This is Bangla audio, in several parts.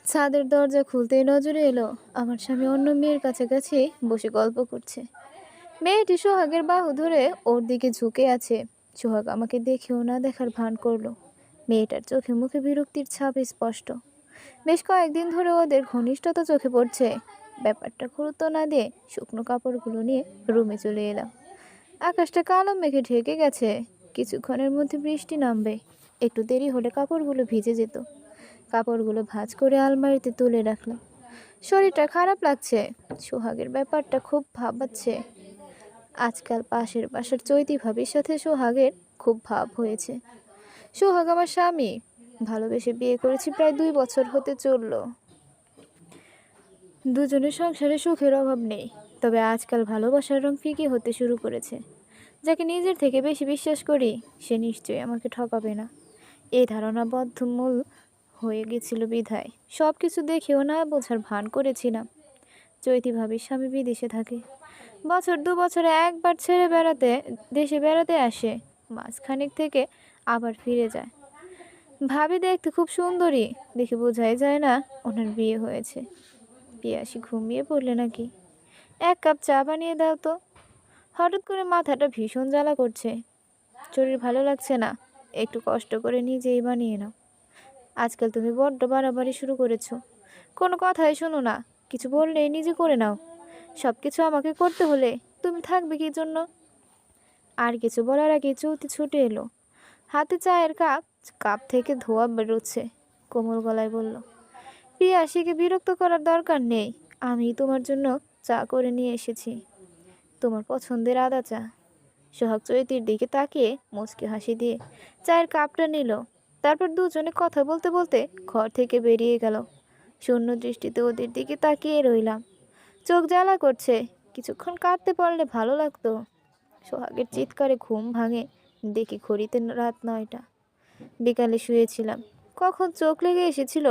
ছাদের দরজা খুলতেই নজরে এলো আমার স্বামী অন্য মেয়ের কাছাকাছি বসে গল্প করছে। মেয়েটি সোহাগের বাহু ধরে ওর দিকে ঝুঁকে আছে। সোহাগ আমাকে দেখেও না দেখার ভান করলো। মেয়েটার চোখে মুখে বিরক্তির ছাপ স্পষ্ট। বেশ কয়েকদিন ধরে ওদের ঘনিষ্ঠতা চোখে পড়ছে। ব্যাপারটা গুরুত্ব না দিয়ে শুকনো কাপড়গুলো নিয়ে রুমে চলে এলাম। আকাশটা কালো মেঘে ঢেকে গেছে। কিছুক্ষণের মধ্যে বৃষ্টি নামবে। একটু দেরি হলে কাপড়গুলো ভিজে যেত। কাপড়গুলো ভাঁজ করে আলমারিতে তুলে রাখলাম। শরীরটা খারাপ লাগছে। সোহাগের ব্যাপারটা খুব ভাবাচ্ছে। আজকাল পাশের বাসার চৈতি ভাবির সাথে সোহাগের খুব ভাব হয়েছে। সোহাগ আমার স্বামী। ভালোবেসে বিয়ে করেছি, প্রায় 2 বছর হতে চললো। দুজনের সংসারে সুখের অভাব নেই। তবে আজকাল ভালোবাসার রং ফিকে হতে শুরু করেছে। যাকে নিজের থেকে বেশি বিশ্বাস করি সে নিশ্চয়ই আমাকে ঠকাবে না, এই ধারণা বদ্ধমূল হয়ে গেছিল বিধায় সব কিছু দেখেও না বোঝার ভান করেছিলাম। চৈতি ভাবির স্বামী বিদেশে থাকে। বছর 2 বছরে একবার ছেড়ে দেশে বেড়াতে আসে। মাঝখানেক থেকে আবার ফিরে যায়। ভাবি দেখতে খুব সুন্দরী, দেখে বোঝাই যায় না ওনার বিয়ে হয়েছে। পিয়াসি ঘুমিয়ে পড়লে নাকি? 1 কাপ চা বানিয়ে দাও তো। হঠাৎ করে মাথাটা ভীষণ জ্বালা করছে। শরীর ভালো লাগছে না, একটু কষ্ট করে নিজেই বানিয়ে নাও। আজকাল তুমি বড্ড বাড়াবাড়ি শুরু করেছো। কোনো কথাই শোনো না, কিছু বললেই নিজে করে নাও। সব কিছু আমাকে করতে হলে তুমি থাকবে কি জন্য? আর কিছু বলার আগে চৌতি ছুটে এলো। হাতে চায়ের কাপ, কাপ থেকে ধোঁয়া বেরোচ্ছে। কোমল গলায় বলল, পিয়াসিকে বিরক্ত করার দরকার নেই। আমি তোমার জন্য চা করে নিয়ে এসেছি, তোমার পছন্দের আদা চা। সোহাগ চৈতির দিকে তাকিয়ে মুচকি হাসি দিয়ে চায়ের কাপটা নিল। তারপর দুজনে কথা বলতে বলতে ঘর থেকে বেরিয়ে গেল। শূন্য দৃষ্টিতে ওদের দিকে তাকিয়ে রইলাম। চোখ জ্বালা করছে। কিছুক্ষণ কাঁদতে পারলে ভালো লাগতো। সোহাগের চিৎকারে ঘুম ভাঙে। দেখি ঘড়িতে রাত 9টা। বিকালে শুয়েছিলাম। কখন চোখ লেগে এসেছিল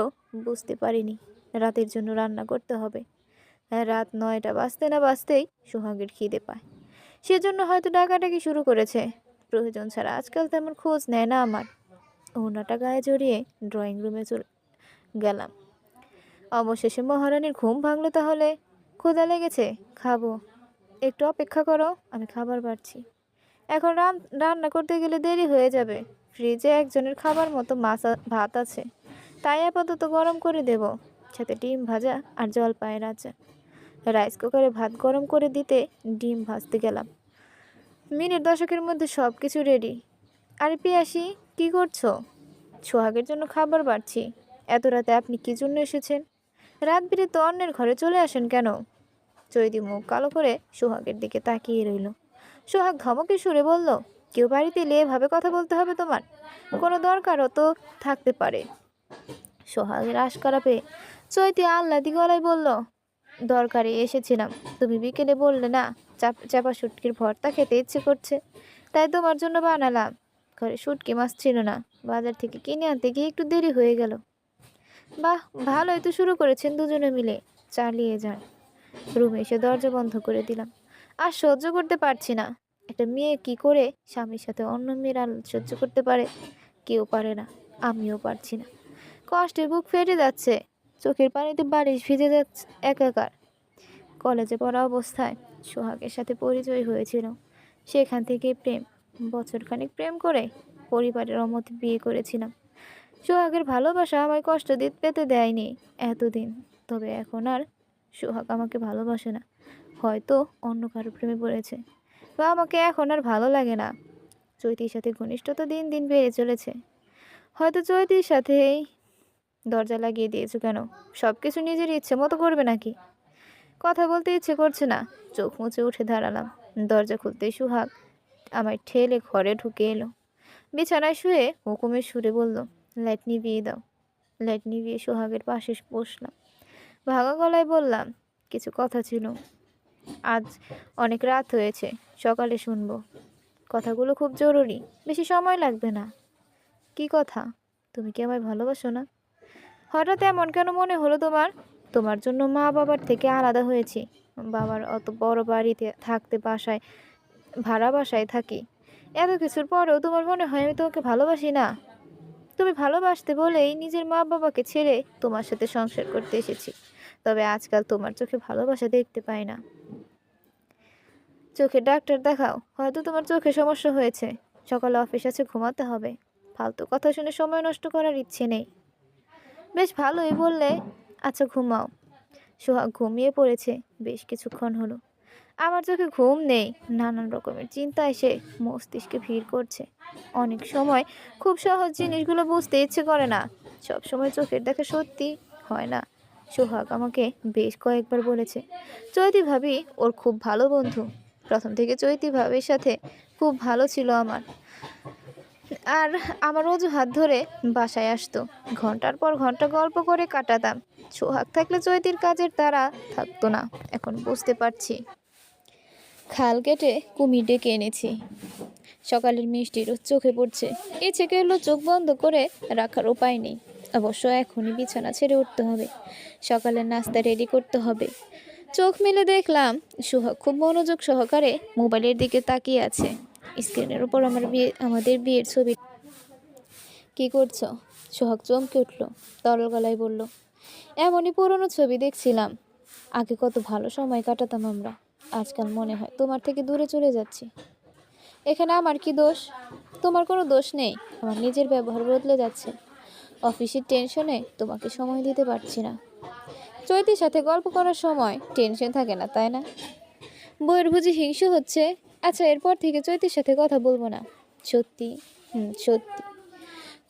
বুঝতে পারিনি। রাতের জন্য রান্না করতে হবে। রাত 9টা বাজতে না বাজতেই সোহাগের খিদে পায়। সেজন্য হয়তো ডাকাডাকি শুরু করেছে। প্রয়োজন ছাড়া আজকাল তেমন খোঁজ নেয় না আমার। ওনাটা গায়ে জড়িয়ে ড্রয়িং রুমে চলে গেলাম। অবশেষে মহারানীর ঘুম ভাঙলো। তাহলে ক্ষুধা লেগেছে, খাবো। একটু অপেক্ষা করো, আমি খাবার বাড়ছি। এখন রান্না করতে গেলে দেরি হয়ে যাবে। ফ্রিজে একজনের খাবার মতো ভাত আছে, তাই আপাতত গরম করে দেব। সাথে ডিম ভাজা আর জলপাইয়ের আচার। রাইস কুকারে ভাত গরম করে দিতে ডিম ভাজতে গেলাম। মিনিট 10-এর মধ্যে সব কিছু রেডি। আরে পিয়াসি, কি করছো? সোহাগের জন্য খাবার বাড়ছি। এত রাতে আপনি কি জন্য এসেছেন? রাত বিরেতে অন্যের ঘরে চলে আসেন কেন? চৈতি মুখ কালো করে সোহাগের দিকে তাকিয়ে রইল। সোহাগ ধমকে সুরে বলল, কেউ বাড়িতে এলে এভাবে কথা বলতে হবে তোমার? কোনো দরকারও তো থাকতে পারে। সোহাগের আশকারা পেয়ে চৈতি আহ্লাদি গলায় বলল, দরকারে এসেছিলাম। তুমি বিকেলে বললে না চাপা শুটকির ভর্তা খেতে ইচ্ছে করছে, তাই তোমার জন্য বানালাম। ঘরে শুটকি মাছ ছিল না, বাজার থেকে কিনে আনতে গিয়ে একটু দেরি হয়ে গেল। বাহ, ভালোই তো শুরু করেছেন দুজনে মিলে, চালিয়ে যান। রুমে এসে দরজা বন্ধ করে দিলাম। আর সহ্য করতে পারছি না। একটা মেয়ে কি করে স্বামীর সাথে অন্য মেয়ের আল সহ্য করতে পারে? কেউ পারে না, আমিও পারছি না। কষ্টে বুক ফেটে যাচ্ছে। চোখের পানিতে বালিশ ভিজে যাচ্ছে একাকার। কলেজে পড়া অবস্থায় সোহাগের সাথে পরিচয় হয়েছিল। সেখান থেকে প্রেম। বছরখানেক প্রেম করে পরিবারের অমতে বিয়ে করেছিলাম। সোহাগের ভালোবাসা আমায় কষ্ট পেতে দেয়নি এতদিন। তবে এখন আর সোহাগ আমাকে ভালোবাসে না। হয়তো অন্য কারো প্রেমে পড়েছে, বা আমাকে এখন আর ভালো লাগে না। চৈতির সাথে ঘনিষ্ঠতা দিন দিন বেড়ে চলেছে। হয়তো চৈতির সাথেই। দরজা লাগিয়ে দিয়েছো কেন? সব কিছু নিজের ইচ্ছে মতো করবে নাকি? কথা বলতে ইচ্ছে করছে না। চোখ মুছে উঠে দাঁড়ালাম। দরজা খুলতেই সোহাগ আমায় ঠেলে ঘরে ঢুকে এলো। বিছানায় শুয়ে হুকুমের সুরে বলল, লাইট নিভিয়ে দাও। লাইট নিভিয়ে সোহাগের পাশে বসলাম। ভাঙা গলায় বললাম, কিছু কথা ছিল। আজ অনেক রাত হয়েছে, সকালে শুনবো। কথাগুলো খুব জরুরি, বেশি সময় লাগবে না। কি কথা? তুমি কি আমায় ভালোবাসো না? হঠাৎ এমন কেন মনে হলো তোমার? তোমার জন্য মা বাবার থেকে আলাদা হয়েছি। বাবার অত বড় বাড়িতে থাকতে ভাড়া বাসায় থাকি। এত কিছুর পরেও তোমার মনে হয় আমি তোমাকে ভালোবাসি না? তুমি ভালোবাসতে বলেই নিজের মা বাবাকে ছেড়ে তোমার সাথে সংসার করতে এসেছি। তবে আজকাল তোমার চোখে ভালোবাসা দেখতে পাই না। চোখের ডাক্তার দেখাও, হয়তো তোমার চোখে সমস্যা হয়েছে। সকালে অফিস আছে, ঘুমাতে হবে। ফালতু কথা শুনে সময় নষ্ট করার ইচ্ছে নেই। বেশ ভালোই বললে। আচ্ছা ঘুমাও। সোহাগ ঘুমিয়ে পড়েছে বেশ কিছুক্ষণ হলো। আমার চোখে ঘুম নেই, নানান রকমের চিন্তা এসে মস্তিষ্কে ভিড় করছে। অনেক সময় খুব সহজ জিনিসগুলো বুঝতে ইচ্ছে করে না। সব সময় চোখের দেখা সত্যি হয় না। সোহাগ আমাকে বেশ কয়েকবার বলেছে চৈতি ভাবি ওর খুব ভালো বন্ধু। প্রথম থেকে চৈতি ভাবির সাথে খুব ভালো ছিল আমার। আর আমার অজুহাত ধরে বাসায় আসতো, ঘন্টার পর ঘন্টা গল্প করে কাটাতাম। সোহাগ থাকলে চৈতির কাজের তারা থাকতো না। এখন বুঝতে পারছি। খাল কেটে কুমির ডেকে এনেছি। সকালের মিষ্টি রোদ চোখে পড়ছে। ইচ্ছে করলো চোখ বন্ধ করে রাখার উপায় নেই। অবশ্য এখনই বিছানা ছেড়ে উঠতে হবে, সকালের নাস্তা রেডি করতে হবে। চোখ মেলে দেখলাম সোহাগ খুব মনোযোগ সহকারে মোবাইলের দিকে তাকিয়ে আছে। স্ক্রিনের উপর আমাদের বিয়ের ছবি। কি করছো? সোহাগ চমকে উঠল, তরল গলায় বলল, এমনই পুরনো ছবি দেখছিলাম। আগে কত ভালো সময় কাটাতাম আমরা। আজকাল মনে হয় তোমার থেকে দূরে চলে যাচ্ছি। এখানে আমার কি দোষ? তোমার কোনো দোষ নেই। আমার নিজের ব্যবহার বদলে যাচ্ছে। অফিসের টেনশনে তোমাকে সময় দিতে পারছি না। চৈতির সাথে গল্প করার সময় টেনশন থাকে না, তাই না? বইয়ের বুঝি হিংসে হচ্ছে? আচ্ছা, এরপর থেকে চৈতির সাথে কথা বলবো না। সত্যি? সত্যি।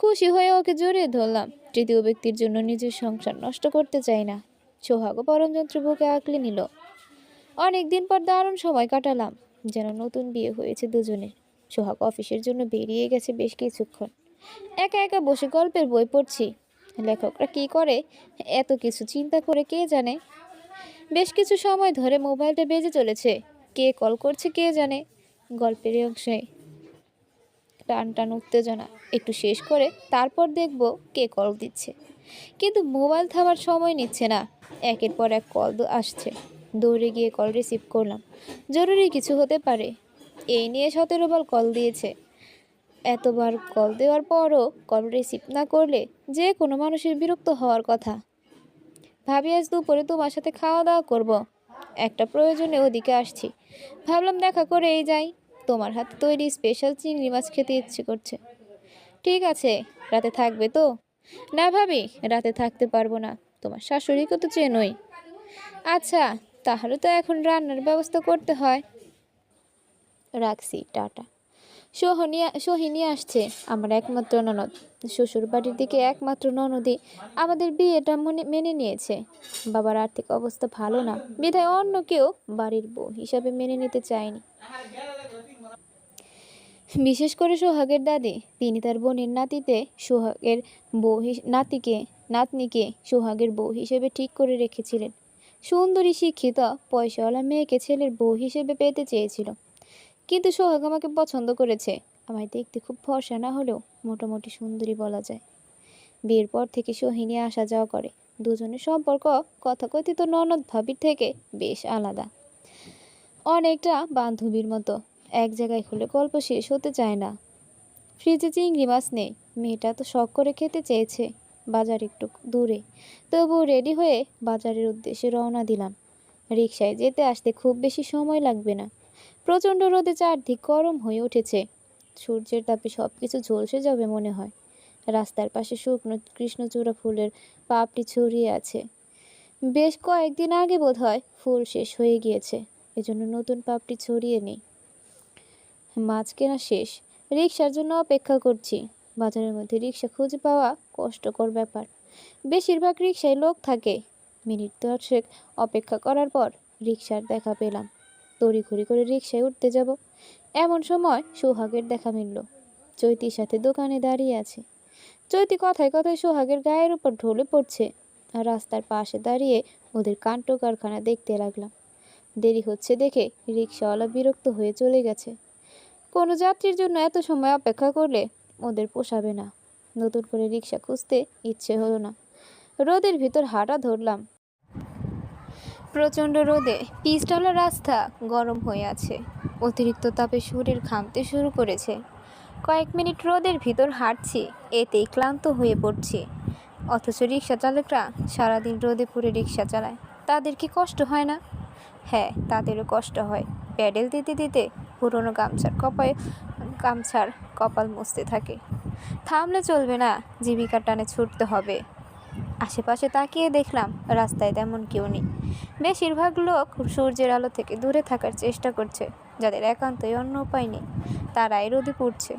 খুশি হয়ে ওকে জড়িয়ে ধরলাম। তৃতীয় ব্যক্তির জন্য নিজের সংসার নষ্ট করতে চাই না। সোহাগও পরমযন্ত্র বুকে আঁকলে নিল। অনেকদিন পর দারুণ সময় কাটালাম, যেন নতুন বিয়ে হয়েছে দুজনের। সোহাগ অফিসের জন্য বেরিয়ে গেছে বেশ কিছুক্ষণ। একা একা বসে গল্পের বই পড়ছি। লেখকরা কি করে এত কিছু চিন্তা করে কে জানে। বেশ কিছু সময় ধরে মোবাইলটা বেজে চলেছে। কে কল করছে কে জানে। গল্পের অংশে টান টান উত্তেজনা। একটু শেষ করে তারপর দেখব কে কল দিচ্ছে। কিন্তু মোবাইল থামার সময় নিচ্ছে না। একের পর এক কল আসছে। দৌড়ে গিয়ে কল রিসিভ করলাম। জরুরি কিছু হতে পারে। এই নিয়ে 17 বার কল দিয়েছে। এতবার কল দেওয়ার পরও কল রিসিভ না করলে যে কোনো মানুষের বিরক্ত হওয়ার কথা। ভাবি আজ দুপুরে তোমার সাথে খাওয়া দাওয়া করব। একটা প্রয়োজনে ওদিকে আসছি। ভাবলাম দেখা করে এই যাই। তোমার হাতে তৈরি স্পেশাল চিংড়ি মাছ খেতে ইচ্ছে করছে। ঠিক আছে, রাতে থাকবে তো? না ভাবি, রাতে থাকতে পারবো না। তোমার শাশুড়িকে তো চেনোই। আচ্ছা, তাহলে তো এখন রান্নার ব্যবস্থা করতে হয়। রাখছি, টাটা। সোহিনী আসছে, আমার একমাত্র ননদ। শ্বশুর বাড়ির দিকে একমাত্র ননদই আমাদের বিয়েটা মেনে নিয়েছে। বাবার আর্থিক অবস্থা ভালো না, বিধায় অন্য কেউ বাড়ির বউ হিসাবে মেনে নিতে চায়নি। বিশেষ করে সোহাগের দাদি। তিনি তার বোনের নাতনিকে সোহাগের বউ হিসেবে ঠিক করে রেখেছিলেন। সুন্দরী, শিক্ষিত, পয়সাওয়ালা মেয়েকে ছেলের বউ হিসেবে পেতে চেয়েছিল। কিন্তু সোহাগ আমাকে পছন্দ করেছে। আমায় দেখতে খুব ফর্সা না হলেও মোটামুটি সুন্দরী বলা যায়। বিয়ের পর থেকে সোহিনী আসা যাওয়া করে। দুজনের সম্পর্ক তথাকথিত ননদ ভাবির থেকে বেশ আলাদা, অনেকটা বান্ধবীর মতো। এক জায়গায় হলে গল্প শেষ হতে চায় না। ফ্রিজে চিংড়ি মাছ নেই। মেয়েটা তো শখ করে খেতে চেয়েছে। বাজার একটু দূরে, তবুও রেডি হয়ে বাজারের উদ্দেশ্যে রওনা দিলাম। রিকশায় যেতে আসতে খুব বেশি সময় লাগবে না। প্রচণ্ড রোদে চারদিক গরম হয়ে উঠেছে। সূর্যের তাপে সব কিছু ঝলসে যাবে মনে হয়। রাস্তার পাশে শুকনো কৃষ্ণচূড়া ফুলের পাপড়ি ছড়িয়ে আছে। বেশ কয়েকদিন আগে বোধহয় ফুল শেষ হয়ে গিয়েছে, এজন্য নতুন পাপড়ি ছড়িয়ে নেই। মাছ কেনা শেষ। রিকশার জন্য অপেক্ষা করছি। বাজারের মধ্যে রিকশা খুঁজে পাওয়া কষ্টকর ব্যাপার। বেশিরভাগ রিকশায় লোক থাকে। মিনিট 10 অপেক্ষা করার পর রিকশার দেখা পেলাম। তড়িঘড়ি করে রিকশায় উঠতে যাব, এমন সময় সোহাগের দেখা মিলল। চৈতির সাথে দোকানে দাঁড়িয়ে আছে। চৈতি কথায় কথায় সোহাগের গায়ের উপর ঢলে পড়ছে। আর রাস্তার পাশে দাঁড়িয়ে ওদের কাণ্ড কারখানা দেখতে লাগলাম। দেরি হচ্ছে দেখে রিকশাওয়ালা বিরক্ত হয়ে চলে গেছে। কোনো যাত্রীর জন্য এত সময় অপেক্ষা করলে ওদের পোষাবে না। নতুন করে রিকশা খুঁজতে ইচ্ছে হলো না। রোদের ভিতর হাঁটা ধরলাম। প্রচণ্ড রোদে পিচঢালা রাস্তা গরম হয়ে আছে। অতিরিক্ত তাপে শরীর ঘামতে শুরু করেছে। কয়েক মিনিট রোদের ভিতর হাঁটছি, এতেই ক্লান্ত হয়ে পড়ছি। অথচ রিক্সা চালকরা সারাদিন রোদে পুড়ে রিক্সা চালায়, তাদের কি কষ্ট হয় না? হ্যাঁ, তাদেরও কষ্ট হয়। প্যাডেল দিতে দিতে পুরনো গামছার কপাল মুছতে থাকে। থামলে চলবে না, জীবিকার টানে ছুটতে হবে। আশেপাশে তাকিয়ে দেখলাম রাস্তায় তেমন কেউ নেই। বেশিরভাগ লোক সূর্যের আলো থেকে দূরে থাকার চেষ্টা করছে। যাদের একান্তই অন্য উপায় নেই, তারাই রোদে পুড়ছে।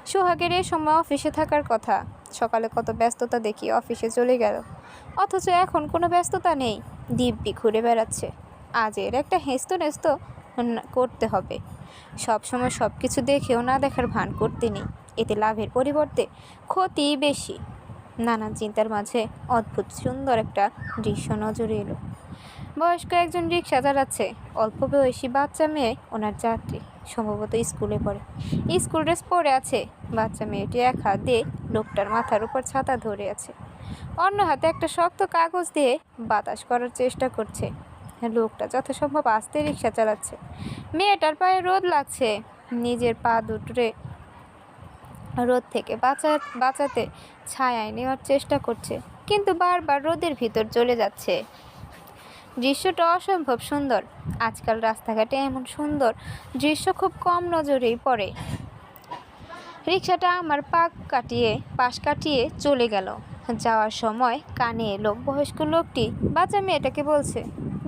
সোহাগের এ সময় অফিসে থাকার কথা। সকালে কত ব্যস্ততা দেখি অফিসে চলে গেল, অথচ এখন কোনো ব্যস্ততা নেই, দিব্যি ঘুরে বেড়াচ্ছে। আজ এর একটা হেস্ত নেস্ত করতে হবে। সবসময় সব কিছু দেখেও না দেখার ভান করতে নেই, এতে লাভের পরিবর্তে ক্ষতিই বেশি। নানান চিন্তার মাঝে অদ্ভুত সুন্দর একটা দৃশ্য নজরে এলো। বয়স্ক একজন রিক্সা চালাচ্ছে, অল্প বয়সী বাচ্চা মেয়ে ওনার যাত্রী, সম্ভবত স্কুলে পড়ে। স্কুল ড্রেস পরে আছে। বাচ্চা মেয়েটি এক হাত দিয়ে লোকটার মাথার উপর ছাতা ধরে আছে, অন্য হাতে একটা শক্ত কাগজ দিয়ে বাতাস করার চেষ্টা করছে। লোকটা যথাসম্ভব আস্তে রিক্সা চালাচ্ছে। মেয়েটার পায়ে রোদ লাগছে, নিজের পা দুটোরে রোদ থেকে বাঁচাতে ছায়ায় নেওয়ার চেষ্টা করছে, কিন্তু বারবার রোদের ভিতর চলে যাচ্ছে। দৃশ্যটা অসম্ভব সুন্দর। আজকাল রাস্তাঘাটে এমন সুন্দর দৃশ্য খুব কম নজরেই পড়ে। রিক্সাটা আমার পাশ কাটিয়ে চলে গেল। যাওয়ার সময় কানে এলো বয়স্ক লোকটি বাচ্চা মেয়েটাকে বলছে,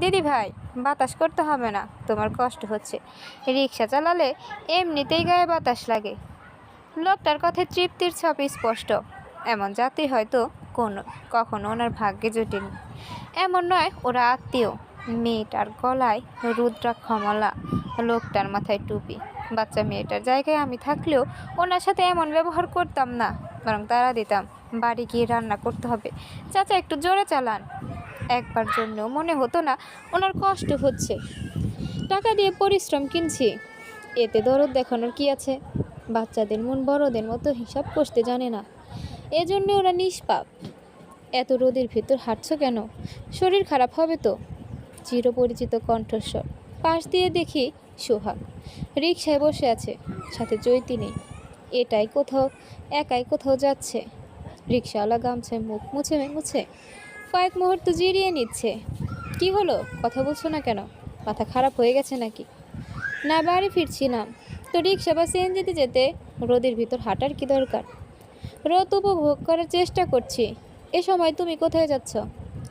দিদি ভাই, বাতাস করতে হবে না, তোমার কষ্ট হচ্ছে। রিক্সা চালালে এমনিতেই গায়ে বাতাস লাগে। লোকটার কথায় তৃপ্তির ছাপ স্পষ্ট। এমন যাত্রী হয়তো কখনো ওনার ভাগ্যে জোটেনি। এমন নয়, ওরা আত্মীয়। মেয়েটার গলায় রুদ্রাক্ষমালা, লোকটার মাথায় টুপি। বাচ্চা মেয়েটার জায়গায় আমি থাকলেও ওনার সাথে এমন ব্যবহার করতাম না, বরং তাড়া দিতাম, বাড়ি গিয়ে রান্না করতে হবে, চাচা একটু জোরে চালান। একবার জন্যও মনে হতো না ওনার কষ্ট হচ্ছে। টাকা দিয়ে পরিশ্রম কিনছি, এতে দরদ দেখানোর কি আছে? বাচ্চাদের মন বড়দের মতো হিসাব করতে জানে না, এজন্য ওরা নিষ্পাপ। এত রোদের ভেতর হাঁটছো কেন? শরীর খারাপ হবে তো। চিরপরিচিত কণ্ঠস্বর। পাশ দিয়ে দেখি সোহাগ রিকশায় বসে আছে, সাথে চৈতি নেই। একাই কোথাও যাচ্ছে। রিকশাওয়ালা গামছায় মুখ মুছে মুছে কয়েক মুহূর্ত জিরিয়ে নিচ্ছে। কি হলো, কথা বলছো না কেন? মাথা খারাপ হয়ে গেছে নাকি? না, বাড়ি ফিরছি না তো রিক্সা বা সিএনজিতে যেতে রোদের ভিতর হাঁটার কি দরকার? রোদ উপভোগ করার চেষ্টা করছি। এ সময় তুমি কোথায় যাচ্ছ?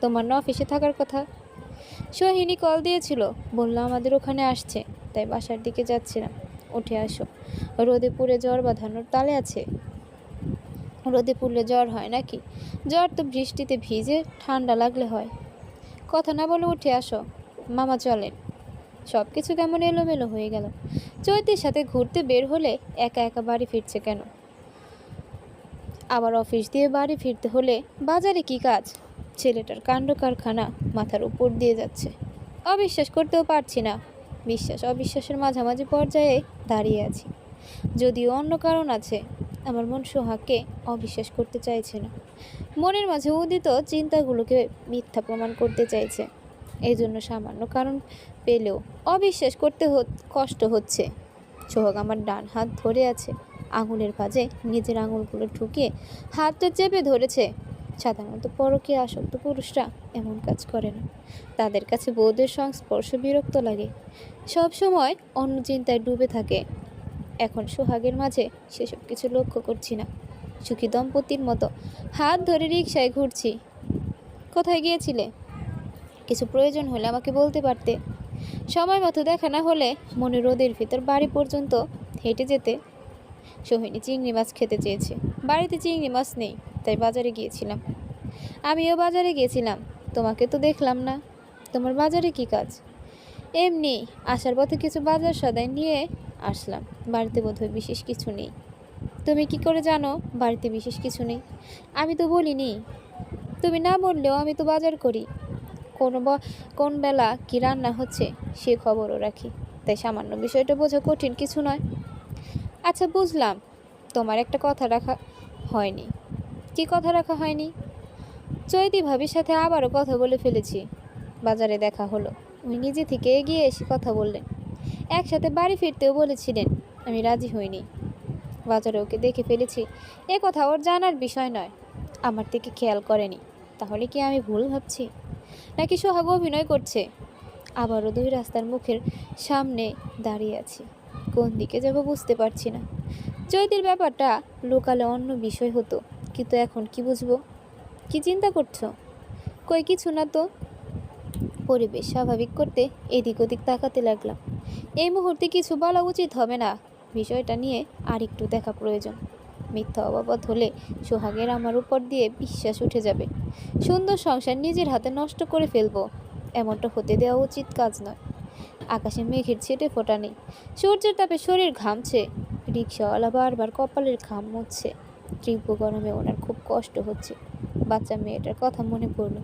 তোমার না অফিসে থাকার কথা? সোহিনী কল দিয়েছিল, বললো আমাদের ওখানে আসছে, তাই বাসার দিকে যাচ্ছিলাম। উঠে আসো, রোদে পুড়ে জ্বর বাঁধানোর তালে আছে। রোদে পুড়লে জ্বর হয় নাকি? জ্বর তো বৃষ্টিতে ভিজে ঠান্ডা লাগলে হয়। কথা না বলে উঠে আসো, মামা চলেন। সব কিছু কেমন এলোমেলো হয়ে গেল। চৈতির সাথে ঘুরতে বের হলে একা একা বাড়ি ফিরছে কেন? আবার অফিস দিয়ে বাড়ি ফিরতে হলে বাজারে কি কাজ? ছেলেটার কাণ্ড কারখানা মাথার উপর দিয়ে যাচ্ছে। অবিশ্বাস করতেও পারছি না। বিশ্বাস অবিশ্বাসের মাঝামাঝি পর্যায়ে দাঁড়িয়ে আছি। যদিও অন্য কারণ আছে, আমার মন সোহাগকে অবিশ্বাস করতে চাইছে না। মনের মাঝে উদিত চিন্তাগুলোকে মিথ্যা প্রমাণ করতে চাইছে। এই জন্য সামান্য কারণ পেলেও অবিশ্বাস করতে কষ্ট হচ্ছে। সোহাগ আমার ডান হাত ধরে আছে, আঙুলের ভাঁজে নিজের আঙুলগুলো ঠুকিয়ে হাতটা চেপে ধরেছে। সাধারণত পরকীয়া আসক্ত পুরুষরা এমন কাজ করে না। তাদের কাছে বউদের সংস্পর্শ বিরক্ত লাগে, সব সময় অন্য চিন্তায় ডুবে থাকে। এখন সোহাগের মাঝে সেসব কিছু লক্ষ্য করছি না। সুখী দম্পতির মতো হাত ধরে রিকশায় ঘুরছি। কোথায় গিয়েছিলে? কিছু প্রয়োজন হলে আমাকে বলতে পারতে। সময় মতো দেখা না হলে মনে রোদের ভিতর বাড়ি পর্যন্ত হেঁটে যেতে। সোহিনী চিংড়ি মাছ খেতে চেয়েছে, বাড়িতে চিংড়ি মাছ নেই, তাই বাজারে গিয়েছিলাম। আমিও বাজারে গিয়েছিলাম, তোমাকে তো দেখলাম না। তোমার বাজারে কি কাজ? এমনি আসার পথে কিছু বাজার সদাই নিয়ে আসলাম। বাড়িতে বোধহয় বিশেষ কিছু নেই। তুমি কি করে জানো বাড়িতে বিশেষ কিছু নেই? আমি তো বলিনি। তুমি না বললেও আমি তো বাজার করি। কোন বেলা কি রান্না হচ্ছে সে খবরও রাখি, তাই সামান্য বিষয়টা বোঝা কঠিন কিছু নয়। আচ্ছা, বুঝলাম। তোমার একটা কথা রাখা হয়নি। কি কথা রাখা হয়নি? চৈতি ভাবির সাথে আবারও কথা বলে ফেলেছি। বাজারে দেখা হলো, উনি নিজে থেকে এগিয়ে এসে কথা বললেন। একসাথে বাড়ি ফিরতেও বলেছিলেন, আমি রাজি হইনি। বাজারে ওকে দেখে ফেলেছি এ কথা ওর জানার বিষয় নয়। আমার দিকে খেয়াল করেনি। তাহলে কি আমি ভুল ভাবছি, নাকি সোহাগ অভিনয় করছে? আবারও দুই রাস্তার মুখের সামনে দাঁড়িয়ে আছি। কোন দিকে যাব বুঝতে পারছি না। চৈতির ব্যাপারটা লোকালে অন্য বিষয় হতো, কিন্তু এখন কি বুঝবো? কি চিন্তা করছো? কই কিছু না তো। পরিবেশ স্বাভাবিক করতে এদিক ওদিক তাকাতে লাগলাম। এই মুহূর্তে কিছু বলা উচিত হবে না। বিষয়টা নিয়ে আরেকটু দেখা প্রয়োজন। মিথ্যা অবাবত হলে সোহাগের আমার উপর দিয়ে বিশ্বাস উঠে যাবে। সুন্দর সংসার নিজের হাতে নষ্ট করে ফেলবো। এমনটা হতে দেওয়া উচিত কাজ নয়। আকাশে মেঘের ছেটে ফোটা নেই। সূর্যের তাপে শরীর ঘামছে। রিকশাওয়ালা বারবার কপালের ঘাম মুছছে। তীব্র গরমে ওনার খুব কষ্ট হচ্ছে। বাচ্চা মেয়েটার কথা মনে পড়ল।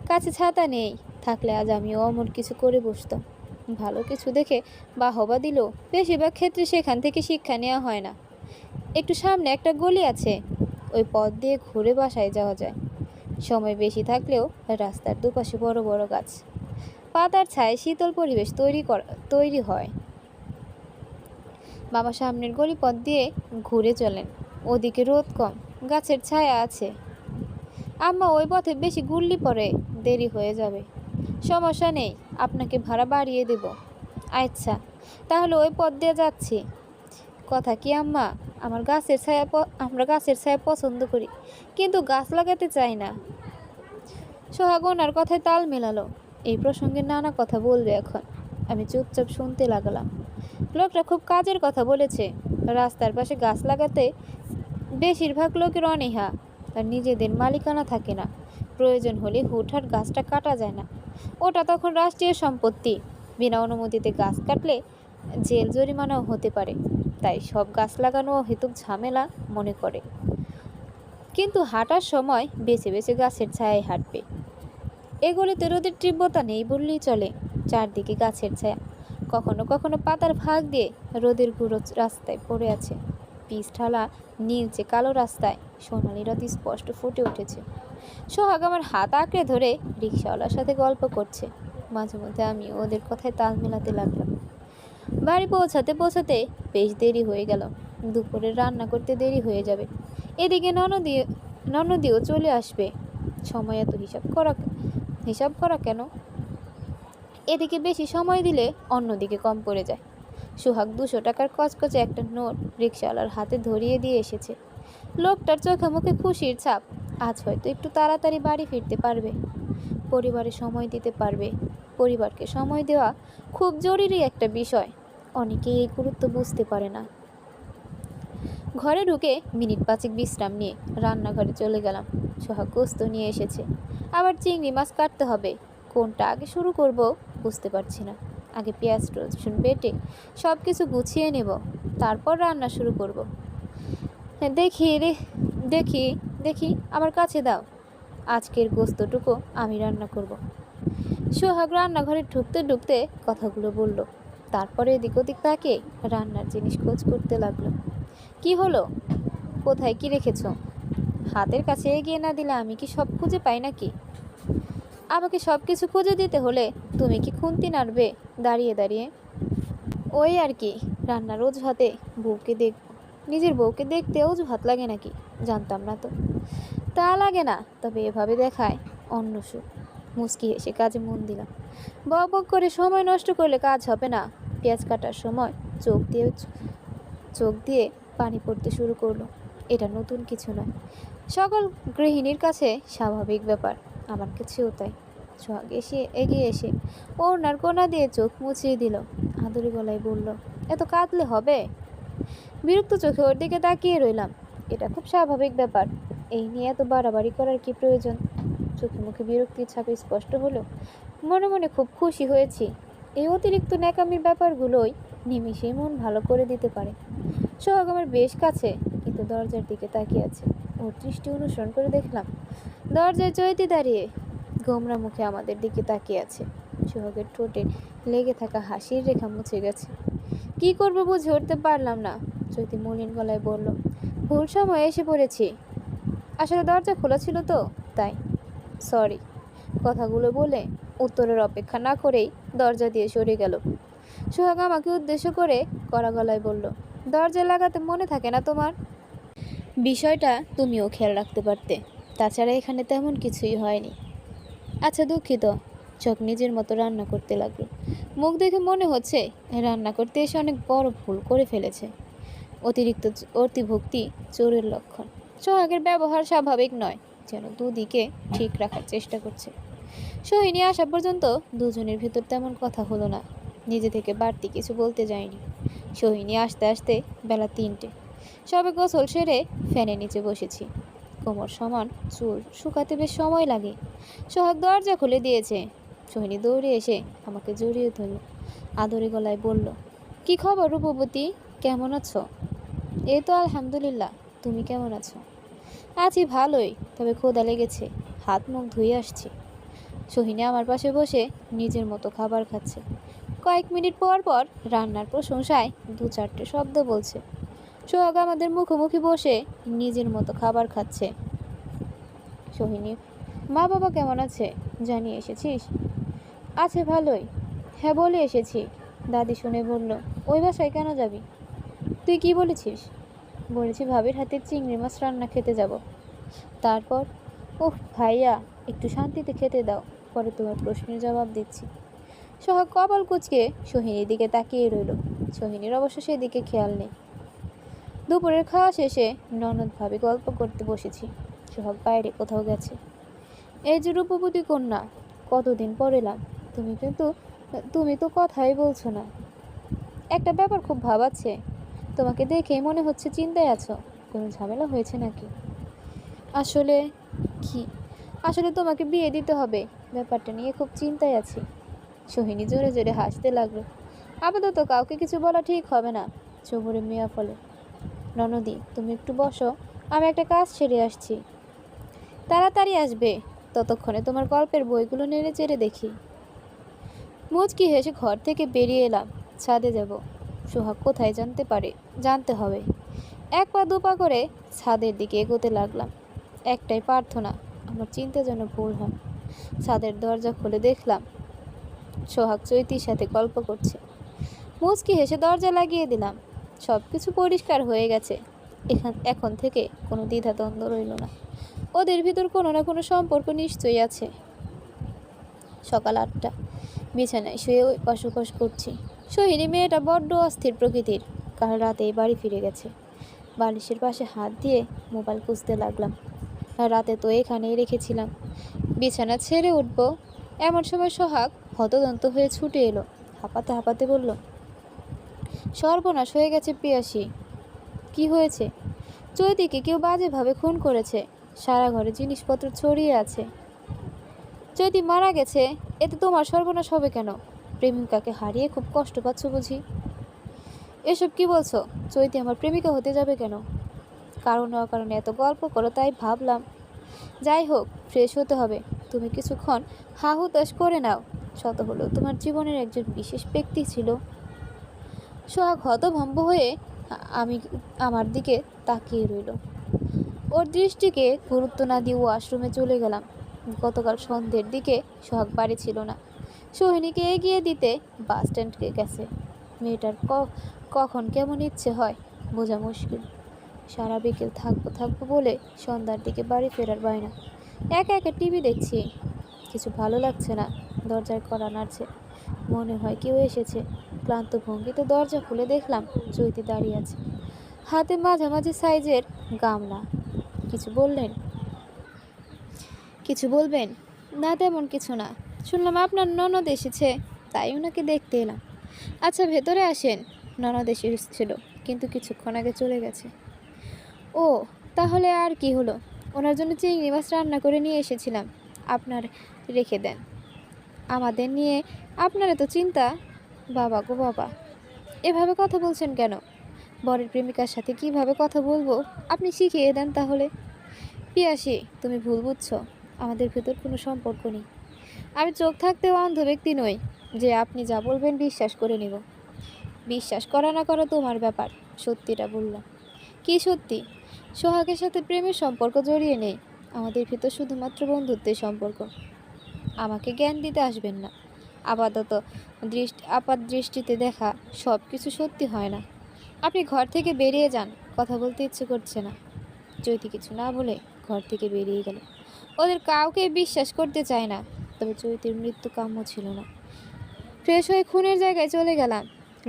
কাছে ছাতা নেই, থাকলে আজ আমিও অমন কিছু করে বসতাম। ভালো কিছু দেখে বাহবা দিল, বেশিরভাগ ক্ষেত্রে সেখান থেকে শিক্ষা নেওয়া হয় না। একটু সামনে একটা গলি আছে, ওই পথ দিয়ে ঘুরে বাসায় যাওয়া যায়। সময় বেশি থাকলেও রাস্তার দুপাশে বড় বড় গাছ, পাতার ছায় শীতল পরিবেশ তৈরি হয়। বাবা সামনের গলিপথ দিয়ে ঘুরে চলেন। ওদিকে রোদ কম, গাছের ছায়া আছে। আম্মা ওই পথে বেশি ঘুরলি পরে দেরি হয়ে যাবে। সমস্যা নেই, আপনাকে ভাড়া বাড়িয়ে দেব। আচ্ছা, তাহলে ওই পথ দিয়ে যাচ্ছি। কথা কি আম্মা, আমরা গাছের ছায়া পছন্দ করি, কিন্তু গাছ লাগাতে চাই না। সোহাগ ওনার কথায় তাল মেলালো। এই প্রসঙ্গে নানা কথা বলবে এখন। আমি চুপচাপ শুনতে লাগলাম। লোকটা খুব কাজের কথা বলেছে। রাস্তার পাশে গাছ লাগাতে বেশিরভাগ লোকের অনীহা, তার নিজেদের মালিকানা থাকে না। প্রয়োজন হলে হুটহাট গাছটা কাটা যায় না। ওটা তখন রাষ্ট্রীয় সম্পত্তি। বিনা অনুমতিতে গাছ কাটলে জেল জরিমানাও হতে পারে। তাই সব গাছ লাগানো অহেতুক ঝামেলা মনে করে। কিন্তু হাঁটার সময় বেছে বেছে গাছের ছায়ায় হাঁটবে। এগুলিতে রোদের তীব্রতা নেই বললেই চলে। চারদিকে গাছের ছায়া, কখনো কখনো পাতার ভাগ দিয়ে রোদের গুঁড়ো রাস্তায় পড়ে আছে। পিচ ঢালা নীলচে কালো রাস্তায় সোনালি রাত স্পষ্ট ফুটে উঠেছে। সোহাগ আমার হাত আঁকড়ে ধরে রিকশাওয়ালার সাথে গল্প করছে। মাঝে মধ্যে আমি ওদের কথায় তাল মেলাতে লাগলাম। বাড়ি পৌঁছাতে পৌঁছাতে বেশ দেরি হয়ে গেল। দুপুরে রান্না করতে দেরি হয়ে যাবে। এদিকে ননদিও চলে আসবে। সময় এত হিসাব করা কেন? এদিকে বেশি সময় দিলে অন্যদিকে কম পড়ে যায়। সোহাগ 200 টাকার কচকচে একটা নোট রিকশাওয়ালার হাতে ধরিয়ে দিয়ে এসেছে। লোকটার চোখে মুখে খুশির ছাপ। আজ হয়তো একটু তাড়াতাড়ি বাড়ি ফিরতে পারবে, পরিবারে সময় দিতে পারবে। পরিবারকে সময় দেওয়া খুব জরুরি একটা বিষয়। অনেকেই এই গুরুত্ব বুঝতে পারে না। ঘরে ঢুকে মিনিট 5 বিশ্রাম নিয়ে রান্নাঘরে চলে গেলাম। সোহাগ গোস্ত নিয়ে এসেছে, আবার চিংড়ি মাছ কাটতে হবে। কোনটা আগে শুরু করব বুঝতে পারছি না। আগে পেঁয়াজ রসুন বেটে সব কিছু গুছিয়ে নেব, তারপর রান্না শুরু করব। দেখি দেখি দেখি আমার কাছে দাও। আজকের গোস্তটুকু আমি রান্না করব। সোহাগ রান্নাঘরে ঢুকতে ঢুকতে কথাগুলো বলল। তারপরে এদিক ওদিক তাকে রান্নার জিনিস খোঁজ করতে লাগলো। কি হলো? কোথায় কি রেখেছো? হাতের কাছে এগিয়ে না দিলে আমি কি সব খুঁজে পাই নাকি? আমাকে সব কিছু খুঁজে দিতে হলে তুমি কি খুন্তি নাড়বে দাঁড়িয়ে দাঁড়িয়ে? ওই আর কি, রান্নার অজুহাতে নিজের বউকে দেখতে অজুহাত লাগে নাকি? জানতাম না তো। তা লাগে না, তবে এভাবে দেখায় অন্য সুখ। মুচকি হেসে কাজে মন দিলাম। বক বক করে সময় নষ্ট করলে কাজ হবে না। পেঁয়াজ কাটার সময় চোখ দিয়ে পানি পড়তে শুরু করলো। এটা নতুন কিছু নয়, সকল গৃহিণীর কাছে স্বাভাবিক ব্যাপার। আমার কাছেও তাই। সোহাগ এগিয়ে এসে ওড়নার কোনা দিয়ে চোখ মুছিয়ে দিল। আদুরি গলায় বলল, এত কাঁদলে হবে? বিরক্ত চোখে ওর দিকে তাকিয়ে রইলাম। এটা খুব স্বাভাবিক ব্যাপার, এই নিয়ে এত বাড়াবাড়ি করার কি প্রয়োজন? চোখে মুখে বিরক্তির ছাপে স্পষ্ট হলো। মনে মনে খুব খুশি হয়েছি। এই অতিরিক্ত ন্যাকামির ব্যাপারগুলোই নিমিষেই মন ভালো করে দিতে পারে। সোহাগ আমার বেশ কাছে, কিন্তু দরজার দিকে তাকিয়ে আছে। ওর দৃষ্টি অনুসরণ করে দেখলাম দরজায় চৈতি দাঁড়িয়ে গোমরা মুখে আমাদের দিকে তাকিয়ে আছে। সোহাগের ঠোঁটে লেগে থাকা হাসির রেখা মুছে গেছে। কি করবো বুঝে উঠতে পারলাম না। চৈতি মলিন গলায় বলল, ভুল সময় এসে পড়েছি। আসলে দরজা খোলা ছিল তো, তাই। সরি। কথাগুলো বলে উত্তরের অপেক্ষা না করেই দরজা দিয়ে সরে গেল। সোহাগ আমাকে উদ্দেশ্য করে কড়া গলায় বলল, দরজা লাগাতে মনে থাকে না তোমার? বিষয়টা তুমিও খেয়াল রাখতে পারতে। তাছাড়া এখানে তেমন কিছুই হয়নি। আচ্ছা, দুঃখিত। চোখ নিজের মতো রান্না করতে লাগলো। মুখ দেখে মনে হচ্ছে রান্না করতে এসে অনেক বড় ভুল করে ফেলেছে। অতিরিক্ত অতিভক্তি চোরের লক্ষণ। সোহাগের ব্যবহার স্বাভাবিক নয়, যেন দুদিকে ঠিক রাখার চেষ্টা করছে। সোহিনী আসা পর্যন্ত দুজনের ভেতর তেমন কথা হলো না। নিজে থেকে বাড়তি কিছু বলতে যায়নি। সোহিনী আসতে আসতে বেলা 3টে। সবে গোসল সেরে ফ্যানের নিচে বসেছি। কোমর সমান চুল শুকাতে বেশ সময় লাগে। সোহাগ দরজা খুলে দিয়েছে। সোহিনী দৌড়ে এসে আমাকে জড়িয়ে ধরল। আদরে গলায় বলল, কি খবর রূপবতী, কেমন আছো? এই তো আলহামদুলিল্লাহ, তুমি কেমন আছো? আছি ভালোই, তবে ক্ষুধা লেগেছে, হাত মুখ ধুয়ে আসছি। সোহিনী আমার পাশে বসে নিজের মতো খাবার খাচ্ছে। কয়েক মিনিট পর পর রান্নার প্রশংসায় 2-4টে শব্দ বলছে। সোহাগ আমাদের মুখোমুখি বসে নিজের মতো খাবার খাচ্ছে। সোহিনী, মা বাবা কেমন আছে জানিয়ে এসেছিস? আছে ভালোই। হ্যাঁ বলে এসেছি। দাদি শুনে বলল, ওই বাসায় কেন যাবি? তুই কি বলেছিস? বলেছি ভাবির হাতের চিংড়ি মাছ রান্না খেতে যাব। তারপর? ওহ ভাইয়া, একটু শান্তিতে খেতে দাও, পরে তোমার প্রশ্নের জবাব দিচ্ছি। সোহাগ কপাল কুঁচকে সোহিনীর দিকে তাকিয়ে রইল। সোহিনীর অবশ্য সেদিকে খেয়াল নেই। দুপুরের খাওয়া শেষে ননদ ভাবে গল্প করতে বসেছি। সোহাগ বাইরে কোথাও গেছে। এই যে রূপবতী কন্যা, কতদিন পর এলাম। তুমি তো কথাই বলছো না। একটা ব্যাপার খুব ভাবাচ্ছে। তোমাকে দেখেই মনে হচ্ছে চিন্তায় আছো। কোনো ঝামেলা হয়েছে নাকি? আসলে কি? আসলে তোমাকে বিয়ে দিতে হবে, ব্যাপারটা নিয়ে খুব চিন্তায় আছি। সোহিনী জোরে জোরে হাসতে লাগলো। আপাতত কাউকে কিছু বলা ঠিক হবে না, চোখে মেয়া ফলে। ননদি, তুমি একটু বসো, আমি একটা কাজ সেরে আসছি। তাড়াতাড়ি আসবে, ততক্ষণে তোমার গল্পের বইগুলো নেড়ে চেড়ে দেখি। মুচকি হেসে ঘর থেকে বেরিয়ে এলাম। ছাদে যাব। সোহাগ কোথায় জানতে হবে। 1 পা 2 পা করে ছাদের দিকে এগোতে লাগলাম। একটাই প্রার্থনা, আমার চিন্তা যেন ভুল হয়। ছাদের দরজা খুলে দেখলাম সোহাগ চৈতির সাথে গল্প করছে। মুচকি হেসে দরজা লাগিয়ে দিলাম। সব কিছু পরিষ্কার হয়ে গেছে। এখন থেকে কোনো দ্বিধাদ্বন্দ্ব রইল না। ওদের ভিতর কোনো না কোনো সম্পর্ক নিশ্চয়ই আছে। সকাল 8টা। বিছানায় শুয়ে ওপাশ করছি। সোহিনী মেয়েটা বড্ড অস্থির প্রকৃতির। কাল রাতেই বাড়ি ফিরে গেছে। বালিশের পাশে হাত দিয়ে মোবাইল খুঁজতে লাগলাম। রাতে তো এখানেই রেখেছিলাম। বিছানা ছেড়ে উঠব এমন সময় সোহাগ হতদন্ত হয়ে ছুটে এলো। হাঁপাতে হাঁপাতে বলল, সর্বনাশ হয়ে গেছে পিয়াসী। কি হয়েছে? চৈতিকে কেউ বাজেভাবে খুন করেছে। সারা ঘরে জিনিসপত্র ছড়িয়ে আছে। চৈতি মারা গেছে, এতে তোমার সর্বনাশ হবে কেন? প্রেমিকাকে হারিয়ে খুব কষ্ট পাচ্ছ বুঝি? এসব কি বলছো? চৈতি আমার প্রেমিকা হতে যাবে কেন? কারণে অকারণে এত গল্প করো, তাই ভাবলাম। যাই হোক, ফ্রেশ হতে হবে। তুমি কিছুক্ষণ হাহুতাশ করে নাও। শত হলেও তোমার জীবনের একজন বিশেষ ব্যক্তি ছিল। সোহাগ হতভম্ব হয়ে আমি আমার দিকে তাকিয়ে রইল। ওর দৃষ্টিকে গুরুত্ব না দিয়ে ওয়াশরুমে চলে গেলাম। গতকাল সন্ধ্যের দিকে সোহাগ বাড়ি ছিল না। সোহিনীকে এগিয়ে দিতে বাস স্ট্যান্ডে গেছে। মেয়েটার কখন কেমন ইচ্ছে হয় বোঝা মুশকিল। সারা বিকেল থাকবো বলে সন্ধ্যার দিকে বাড়ি ফেরার বায়না। একা একা টিভি দেখছি, কিছু ভালো লাগছে না। দরজার কড়া নাড়ছে, মনে হয় কেউ এসেছে। ক্লান্ত ভঙ্গিতে দরজা খুলে দেখলাম চৈতি দাঁড়িয়ে আছে, হাতে মাঝামাঝি সাইজের গামলা। কিছু বলবেন? না, তেমন কিছু না। শুনলাম আপনার ননদ এসেছে, তাই ওনাকে দেখতে এলাম। আচ্ছা, ভেতরে আসেন। ননদ এসেছিল, কিন্তু কিছুক্ষণ আগে চলে গেছে। ও, তাহলে আর কি হলো? ওনার জন্য চিংড়ি মাছ রান্না করে নিয়ে এসেছিলাম, আপনার রেখে দেন। আমাদের নিয়ে আপনার এত চিন্তা? বাবা গো বাবা, এভাবে কথা বলছেন কেন? বরের প্রেমিকার সাথে কিভাবে কথা বলবো আপনি শিখিয়ে দেন তাহলে। পিয়াসী, তুমি ভুল বুঝছো। আমাদের ভেতর কোনো সম্পর্ক নেই। আমি চোখ থাকতেও অন্ধ ব্যক্তি নই যে আপনি যা বলবেন বিশ্বাস করে নেব। বিশ্বাস করা না করা তোমার ব্যাপার। সত্যিটা বললাম। কি সত্যি? সোহাগের সাথে প্রেমের সম্পর্ক জড়িয়ে নেই। আমাদের ভিতর শুধুমাত্র বন্ধুত্বের সম্পর্ক। আমাকে জ্ঞান দিতে আসবেন না। আপাত দৃষ্টিতে দেখা সব কিছু সত্যি হয় না। আপনি ঘর থেকে বেরিয়ে যান, কথা বলতে ইচ্ছে করছে না। চৈতি কিছু না বলে ঘর থেকে বেরিয়ে গেল। ওদের কাউকে বিশ্বাস করতে চায় না, তবে চৈতির মৃত্যু কাম্য ছিল না। ফ্রেশ হয়ে খুনের জায়গায় চলে গেলাম।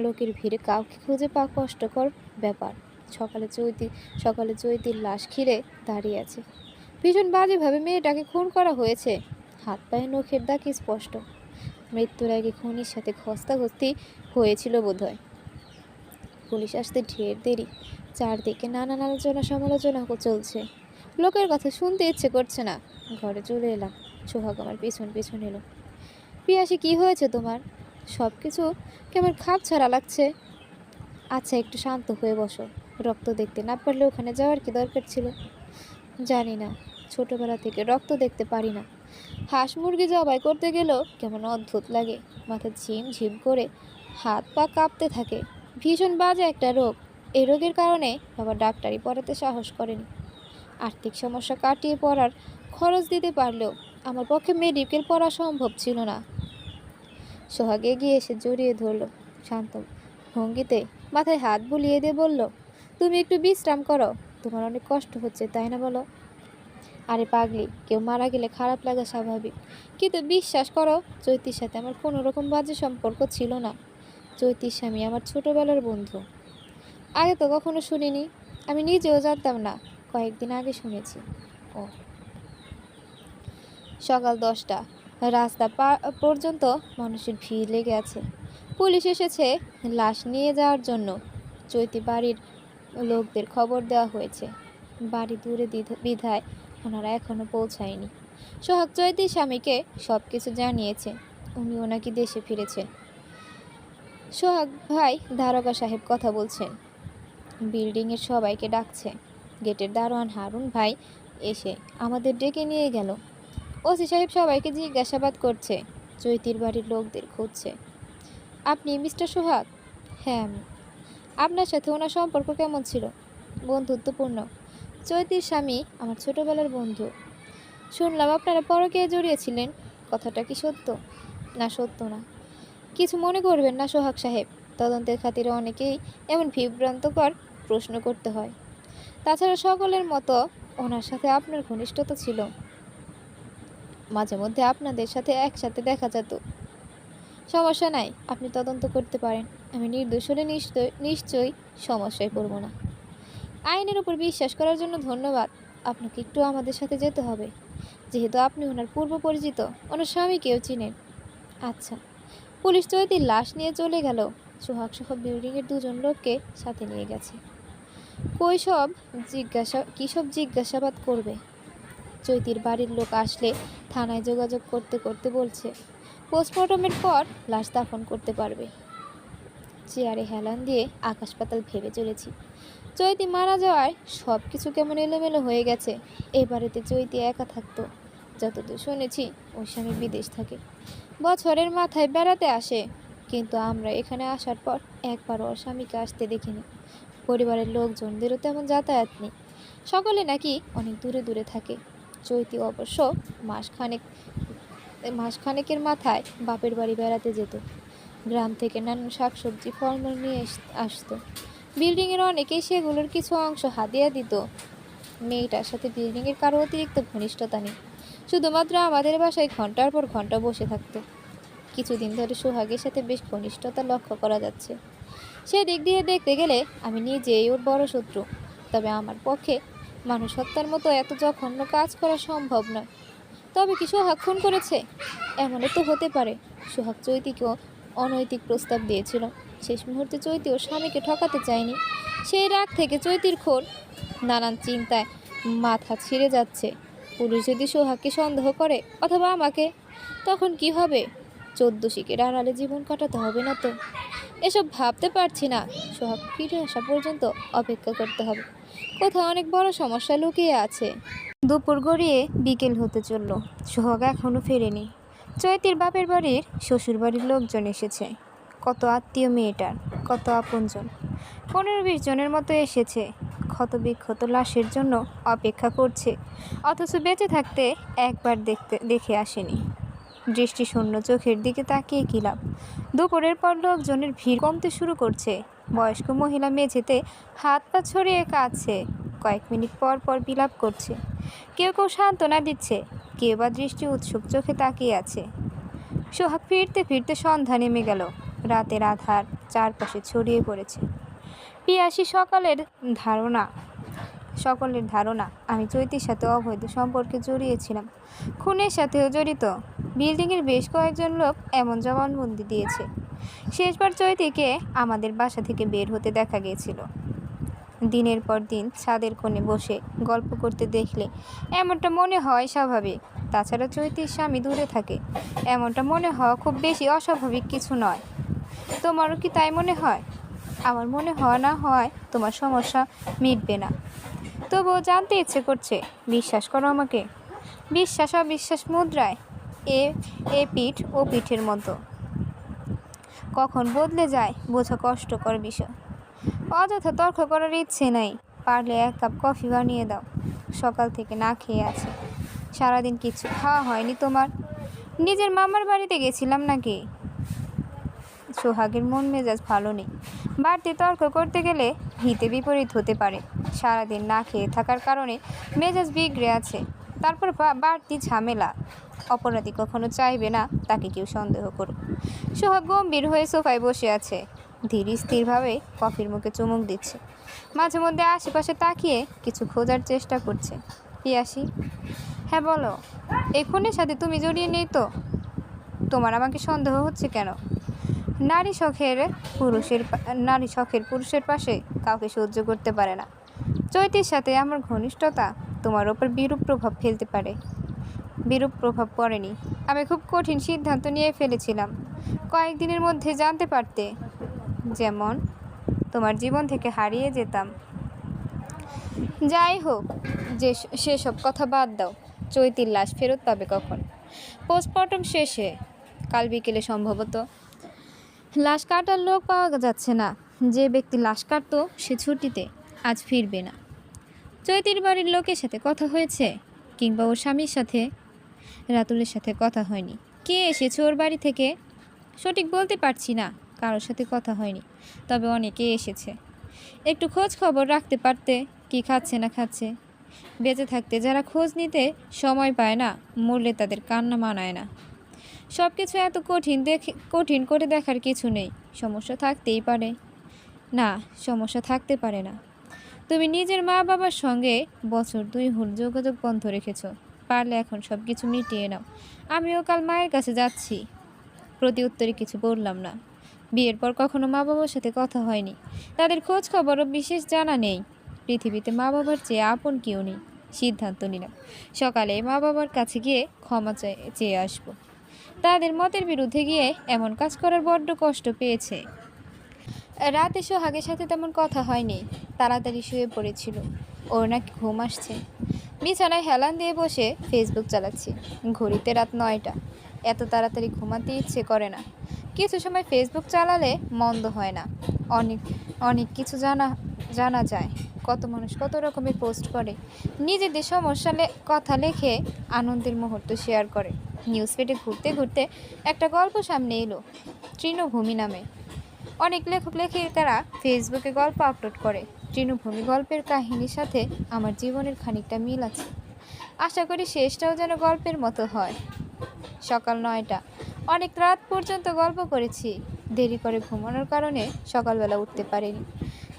লোকের ভিড়ে কাউকে খুঁজে পাওয়া কষ্টকর ব্যাপার। সকালে চৈতির লাশ ঘিরে দাঁড়িয়ে আছে। ভীষণ বাজেভাবে মেয়েটাকে খুন করা হয়েছে। হাত পায়ে নখের দাগ স্পষ্ট। মৃত্যুর আগে খুনির সাথে ঘস্তাঘস্তি হয়েছিল বোধহয়। পুলিশ আসতে ঢের দেরি। চারদিকে নানান আলোচনা সমালোচনা চলছে। লোকের কথা শুনতে ইচ্ছে করছে না। ঘরে চলে এলাম। সোহাগ আমার পিছন পিছন এলো। পিয়াসী, কি হয়েছে তোমার? সব কিছু কেমন খাপ ছাড়া লাগছে। আচ্ছা, একটু শান্ত হয়ে বসো। রক্ত দেখতে না পারলে ওখানে যাওয়ার কি দরকার ছিল? জানি না, ছোটবেলা থেকে রক্ত দেখতে পারি না। হাঁস মুরগি জবাই করতে গেলেও কেমন অদ্ভুত লাগে। মাথা ঝিম ঝিম করে, হাত পা কাঁপতে থাকে। ভীষণ বাজে একটা রোগ। এই রোগের কারণে বাবা ডাক্তারি পড়াতে সাহস করেনি। আর্থিক সমস্যা কাটিয়ে পড়ার খরচ দিতে পারলেও আমার পক্ষে মেডিকেল পড়া সম্ভব ছিল না। সোহাগ এগিয়ে এসে জড়িয়ে ধরল। শান্ত ভঙ্গিতে মাথায় হাত বুলিয়ে দিয়ে বলল, তুমি একটু বিশ্রাম করো। তোমার অনেক কষ্ট হচ্ছে, তাই না বলো? আরে পাগলি, কেউ মারা গেলে খারাপ লাগা স্বাভাবিক, কিন্তু বিশ্বাস করো, চৈতির সাথে আমার কোনো রকম বাজে সম্পর্ক ছিল না। চৈতির স্বামী আমার ছোটবেলার বন্ধু। আগে তো কখনো শুনিনি, আমি নিজেও জানতাম না, কয়েকদিন আগে শুনেছি। ও। সকাল 10টা। রাস্তা পর্যন্ত মানুষের ভিড় লেগে আছে। পুলিশ এসেছে লাশ নিয়ে যাওয়ার জন্য। চৈতি বাড়ির লোকদের খবর দেওয়া হয়েছে। বাড়ি দূরে বিধায় ওনারা এখনো পৌঁছায়নি। সোহাগ চৈতির স্বামীকে সব কিছু জানিয়েছে। উনিও নাকি দেশে ফিরেছে। সোহাগ ভাই দারোগা সাহেব কথা বলছেন। বিল্ডিংয়ের সবাইকে ডাকছে। গেটের দারোয়ান হারুন ভাই এসে আমাদের ডেকে নিয়ে গেল। ওসি সাহেব সবাইকে জিজ্ঞাসাবাদ করছে। চৈতির বাড়ির লোকদের খুঁজছে। আপনি মিস্টার সোহাগ? হ্যাঁ, আমি। আপনার সাথে ওনার সম্পর্ক কেমন ছিল? বন্ধুত্বপূর্ণ। চৈতির স্বামী আমার ছোটবেলার বন্ধু। শুনলাম আপনারা পরকীয়ায় জড়িয়েছিলেন, কথাটা কি সত্য? না, সত্য না। কিছু মনে করবেন না সোহাগ সাহেব, তদন্তের খাতিরে অনেকেই এমন বিভ্রান্তকর প্রশ্ন করতে হয়। তাছাড়া সকলের মতো ওনার সাথে আপনার ঘনিষ্ঠতা ছিল। মাঝে মধ্যে আপনাদের সাথে একসাথে দেখা যেত। সমস্যা নাই, আপনি তদন্ত করতে পারেন। আমি নির্দোষ হলে নিশ্চয়ই সমস্যায় পড়ব না। আইনের উপর বিশ্বাস করার জন্য ধন্যবাদ। আপনাকে একটু আমাদের সাথে যেতে হবে, যেহেতু আপনি ওনার পূর্ব পরিচিত, ওনার স্বামীকেও চিনেন। আচ্ছা। পুলিশ চৈতির লাশ নিয়ে চলে গেল। সোহাগ সহ বিল্ডিংয়ের 2জন লোককে সাথে নিয়ে গেছে। কী সব জিজ্ঞাসাবাদ করবে? চৈতির বাড়ির লোক আসলে থানায় যোগাযোগ করতে করতে বলছে পোস্টমর্টমের পর লাশ দাফন করতে পারবে। চেয়ারে হেলান দিয়ে আকাশ পাতাল ভেবে চলেছি। চৈতি মারা যাওয়ায় সব কিছু কেমন এলোমেলো হয়ে গেছে। এই বাড়িতে চৈতি একা থাকতো। যতদূর শুনেছি ওই স্বামী বিদেশ থাকে, বছরের মাথায় বেড়াতে আসে, কিন্তু আমরা এখানে আসার পর একবারও ওর স্বামীকে আসতে দেখিনি। পরিবারের লোকজনদেরও তেমন যাতায়াত নেই, সকলে নাকি অনেক দূরে দূরে থাকে। চৈতি অবশ্য মাসখানেকের মাথায় বাপের বাড়ি বেড়াতে যেত। গ্রাম থেকে নানান শাকসবজি ফলমূল নিয়ে আসতো। বিল্ডিংয়ের অনেকেই সেগুলোর কিছু অংশ হাদিয়া দিত। মেয়েটার সাথে বিল্ডিংয়ের কারো অতিরিক্ত ঘনিষ্ঠতা নেই, শুধুমাত্র আমাদের বাসায় ঘন্টার পর ঘন্টা বসে থাকতো। কিছুদিন ধরে সোহাগের সাথে বেশ ঘনিষ্ঠতা লক্ষ্য করা যাচ্ছে। সেদিক দিয়ে দেখতে গেলে আমি নিজেই ওর বড় শত্রু। তবে আমার পক্ষে মানুষ হত্যার মতো এত জঘন্য কাজ করা সম্ভব নয়। তবে কি সোহাগ খুন করেছে? এমনও তো হতে পারে সোহাগ চৈতিকেও অনৈতিক প্রস্তাব দিয়েছিল। শেষ মুহূর্তে চৈতি ওর স্বামীকে ঠকাতে চায়নি। সেই রাগ থেকে চৈতির খুন। নানান চিন্তায় মাথা ছিঁড়ে যাচ্ছে। পুলিশ যদি সোহাগকে সন্দেহ করে অথবা আমাকে, তখন কি হবে? 14 শিকের আড়ালে জীবন কাটাতে হবে না তো? এসব ভাবতে পারছি না। সোহাগ ফিরে আসা পর্যন্ত অপেক্ষা করতে হবে। কোথাও অনেক বড় সমস্যা লুকিয়ে আছে। দুপুর গড়িয়ে বিকেল হতে চলল। সোহাগ এখনও ফেরেনি। চৈতির বাপের বাড়ির শ্বশুর বাড়ির লোকজন এসেছে। কত আত্মীয় মেয়েটার, কত আপনজন। 15-20 জনের মতো এসেছে। ক্ষত বিক্ষত লাশের জন্য অপেক্ষা করছে, অথচ বেঁচে থাকতে একবার দেখে আসেনি। দৃষ্টি শূন্য চোখের দিকে তাকিয়ে কী লাভ? দুপুরের পর লোকজনের ভিড় কমতে শুরু করছে। বয়স্ক মহিলা মেঝেতে হাত পা ছড়িয়ে কাঁদছে, কয়েক মিনিট পর পর বিলাপ করছে। কেউ কেউ সান্ত্বনা দিচ্ছে, কেউ বা দৃষ্টি উৎসুক চোখে তাকিয়ে আছে। সোহাগ ফিরতে ফিরতে সন্ধ্যা নেমে গেল। রাতের আধার চারপাশে ছড়িয়ে পড়েছে। পিয়াসী সকলের ধারণা আমি চৈতির সাথে অবৈধ সম্পর্কে জড়িয়েছিলাম, খুনের সাথেও জড়িত। বিল্ডিংয়ের বেশ কয়েকজন লোক এমন জবানবন্দি দিয়েছে। শেষবার চৈতিকে আমাদের বাসা থেকে বের হতে দেখা গিয়েছিল। দিনের পর দিন ছাদের কোণে বসে গল্প করতে দেখলে এমনটা মনে হয় স্বাভাবিক। তাছাড়া চৈতির স্বামী দূরে থাকে, এমনটা মনে হওয়া খুব বেশি অস্বাভাবিক কিছু নয়। তোমারও কি তাই মনে হয়? আমার মনে হওয়া না হয় তোমার সমস্যা মিটবে না, তবুও জানতে ইচ্ছে করছে। বিশ্বাস করো আমাকে। বিশ্বাস অবিশ্বাস মুদ্রায় এ এ পিঠ ও পিঠের মতো, কখন বদলে যায় বোঝা কষ্টকর বিষয়। অযথা তর্ক করার ইচ্ছে নাই। পারলে 1 কাপ কফি বানিয়ে দাও। সকাল থেকে না খেয়ে আছে। সারাদিন কিছু খাওয়া হয়নি তোমার? নিজের মামার বাড়িতে গেছিলাম নাকি? সোহাগের মন মেজাজ ভালো নেই। বাড়তি তর্ক করতে গেলে হিতে বিপরীত হতে পারে। সারাদিন না খেয়ে থাকার কারণে মেজাজ বিগড়ে আছে, তারপর বাড়তি ঝামেলা। অপরাধী কখনো চাইবে না তাকে কেউ সন্দেহ করুক। সোহাগ গম্ভীর হয়ে সোফায় বসে আছে, ধীর স্থিরভাবে কফির মুখে চুমুক দিচ্ছে। মাঝে মধ্যে আশেপাশে তাকিয়ে কিছু খোঁজার চেষ্টা করছে। পিয়াসী, হ্যাঁ বলো, এই খুনের সাথে তুমি জড়িয়ে নেই তো? তোমার আমাকে সন্দেহ হচ্ছে কেন? নারী শখের পুরুষের পাশে কাউকে সহ্য করতে পারে না। চৈতির সাথে আমার ঘনিষ্ঠতা তোমার ওপর বিরূপ প্রভাব ফেলতে পারে। বিরূপ প্রভাব পড়েনি। আমি খুব কঠিন সিদ্ধান্ত নিয়ে ফেলেছিলাম। কয়েকদিনের মধ্যে জানতে পারতে, যেমন তোমার জীবন থেকে হারিয়ে যেতাম। যাই হোক, সেসব কথা বাদ দাও। চৈতির লাশ ফেরত পাবে কখন? পোস্টমর্টম শেষে, কাল বিকেলে সম্ভবত। লাশ কাটার লোক পাওয়া যাচ্ছে না। যে ব্যক্তি লাশ কাটতো সে ছুটিতে, আজ ফিরবে না। চৈতির বাড়ির লোকের সাথে কথা হয়েছে, কিংবা ওর স্বামীর সাথে? রাতুলের সাথে কথা হয়নি। কে এসেছে ওর বাড়ি থেকে? সঠিক বলতে পারছি না, কারোর সাথে কথা হয়নি, তবে অনেকে এসেছে। একটু খোঁজ খবর রাখতে পারতে, কি খাচ্ছে না খাচ্ছে। বেঁচে থাকতে যারা খোঁজ নিতে সময় পায় না, মরলে তাদের কান্না মানায় না। সব কিছু এত কঠিন করে দেখার কিছু নেই। সমস্যা থাকতেই পারে। না, সমস্যা থাকতে পারে না। তুমি নিজের মা বাবার সঙ্গে বছর 2 হল যোগাযোগ বন্ধ রেখেছ। পারলে এখন সব কিছু মিটিয়ে নাও। আমিও কাল মায়ের কাছে যাচ্ছি। প্রতি উত্তরে কিছু বললাম না। বিয়ের পর কখনো মা বাবার সাথে কথা হয়নি। তাদের খোঁজ খবরও বিশেষ জানা নেই। পৃথিবীতে মা বাবার চেয়ে আপন কেউ নেই। সিদ্ধান্ত নিলাম, সকালে মা বাবার কাছে গিয়ে ক্ষমা চেয়ে আসবো। তাদের মতের বিরুদ্ধে গিয়ে এমন কাজ করার বড্ড কষ্ট পেয়েছে। রাতে সোহাগের সাথে তেমন কথা হয়নি। তাড়াতাড়ি শুয়ে পড়েছিল। ওর নাকি ঘুম আসছে। বিছানায় হেলান দিয়ে বসে ফেসবুক চালাচ্ছি। ঘড়িতে রাত 9টা। এত তাড়াতাড়ি ঘুমাতে ইচ্ছে করে না। কিছু সময় ফেসবুক চালালে মন্দ হয় না। অনেক কিছু জানা যায়। কত মানুষ কত রকমের পোস্ট করে, নিজেদের সমস্যা কথা লেখে, আনন্দের মুহূর্ত শেয়ার করে। নিউজ ফিডে ঘুরতে ঘুরতে একটা গল্প সামনে এলো, তৃণভূমি নামে। অনেক লেখক লেখিকারা ফেসবুকে গল্প আপলোড করে। তৃণভূমি গল্পের কাহিনীর সাথে আমার জীবনের খানিকটা মিল আছে। আশা করি শেষটাও যেন গল্পের মতো হয়। সকাল 9টা। অনেক রাত পর্যন্ত গল্প করেছি। দেরি করে ঘুমানোর কারণে সকালবেলা উঠতে পারিনি।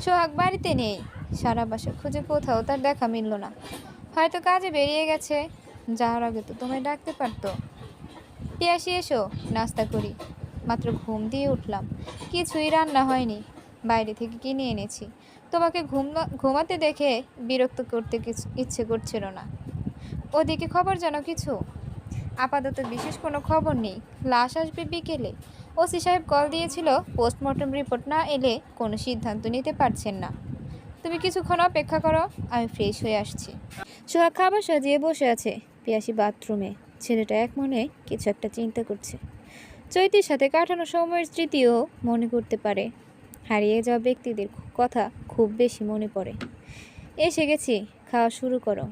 সোহাগ বাড়িতে নেই। সারা বাসা খুঁজে কোথাও তার দেখা মিলল না। হয়তো কাজে বেরিয়ে গেছে। যাওয়ার আগে তো তোমায় ডাকতে পারতো। পিয়াসী, এসো, নাস্তা করি। মাত্র ঘুম দিয়ে উঠলাম। কিছুই রান্না হয়নি। বাইরে থেকে কিনে এনেছি। তোমাকে ঘুমাতে দেখে বিরক্ত করতে ইচ্ছে করছিল না। ওদিকে খবর যেন কিছু? আপাতত বিশেষ কোনো খবর নেই। লাশ আসবে বিকেলে। ওসি সাহেব কল দিয়েছিল, পোস্টমর্টম রিপোর্ট না এলে কোনো সিদ্ধান্ত নিতে পারছেন না। তুমি কিছুক্ষণ অপেক্ষা করো, আমি ফ্রেশ হয়ে আসছি। সোহাগ খাবার সাজিয়ে বসে আছে। পিয়াসী বাথরুমে। ছেলেটা এক মনে কিছু একটা চিন্তা করছে। চৈতির সাথে কাটানো সময়ের স্মৃতিও মনে করতে পারে। হারিয়ে যাওয়া ব্যক্তিদের কথা খুব বেশি মনে পড়ে। এসে গেছি, খাওয়া শুরু করো।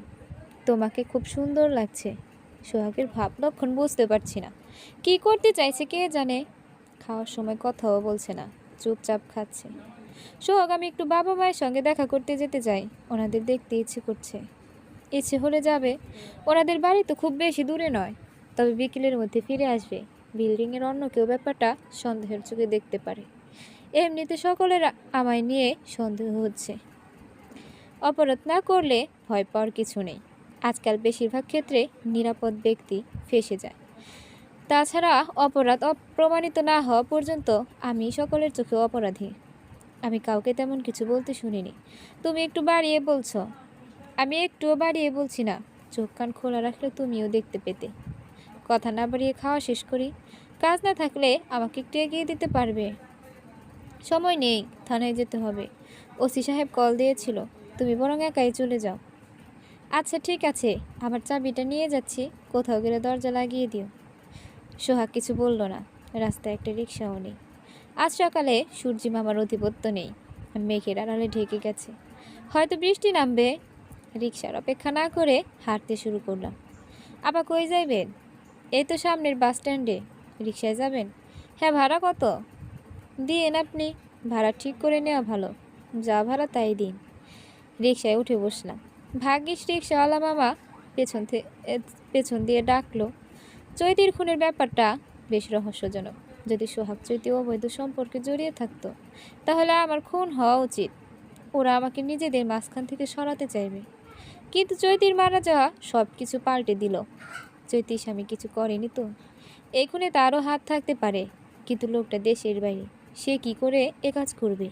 তোমাকে খুব সুন্দর লাগছে। সোহাগের ভাব লক্ষণ বুঝতে পারছি না। কি করতে চাইছে কে জানে। খাওয়ার সময় কথাও বলছে না, চুপচাপ খাচ্ছে। সোহাগ, আমি একটু বাবা মায়ের সঙ্গে দেখা করতে যেতে চাই। ওনাদের দেখতে ইচ্ছে করছে। ইচ্ছে হলে যাবে। ওনাদের বাড়ি তো খুব বেশি দূরে নয়, তবে বিকেলের মধ্যে ফিরে আসবে। বিল্ডিংয়ের অন্য কেউ ব্যাপারটা সন্দেহের চোখে দেখতে পারে। এমনিতে সকলের আমায় নিয়ে সন্দেহ হচ্ছে। অপরাধ না করলে ভয় পাওয়ার কিছু নেই। আজকাল বেশিরভাগ ক্ষেত্রে নিরাপদ ব্যক্তি ফেঁসে যায়। তাছাড়া অপরাধ অপ্রমাণিত না হওয়া পর্যন্ত আমি সকলের চোখে অপরাধী। আমি কাউকে তেমন কিছু বলতে শুনিনি। তুমি একটু বাড়িয়ে বলছো। আমি একটুও বাড়িয়ে বলছি না। চোখ কান খোলা রাখলে তুমিও দেখতে পেতে। কথা না বাড়িয়ে খাওয়া শেষ করি। কাজ না থাকলে আমাকে একটু এগিয়ে দিতে পারবে? সময় নেই, থানায় যেতে হবে। ওসি সাহেব কল দিয়েছিল। তুমি বরং একাই চলে যাও। আচ্ছা ঠিক আছে, আমার চাবিটা নিয়ে যাচ্ছি। কোথাও গেলে দরজা লাগিয়ে দিও। সোহাগ কিছু বলল না। রাস্তায় একটা রিক্সাও নেই। আজ সকালে সূর্যি মামার অধিপত্য নেই। মেঘের আড়ালে ঢেকে গেছে। হয়তো বৃষ্টি নামবে। রিক্সার অপেক্ষা না করে হাঁটতে শুরু করলাম। আপা কই যাইবেন? এই তো সামনের বাস স্ট্যান্ডে। রিক্সায় যাবেন? হ্যাঁ, ভাড়া কত? দিয়েন আপনি। ভাড়া ঠিক করে নেওয়া ভালো। যা ভাড়া তাই দিন। রিক্সায় উঠে বসলাম। ভাগ্যিস রিক্সাওয়ালা মামা পেছন দিয়ে ডাকলো। চৈতির খুনের ব্যাপারটা বেশ রহস্যজনক। যদি সোহাগ চৈতি অবৈধ সম্পর্কে জড়িয়ে থাকতো, তাহলে আমার খুন হওয়া উচিত। ওরা আমাকে নিজেদের মাঝখান থেকে সরাতে চাইবে। কিন্তু চৈতির মারা যাওয়া সব কিছু পাল্টে দিল। চৈতির স্বামী কিছু করেনি তো? এই খুনে তারও হাত থাকতে পারে, কিন্তু লোকটা দেশের বাইরে। সে কি করে এ কাজ করবে?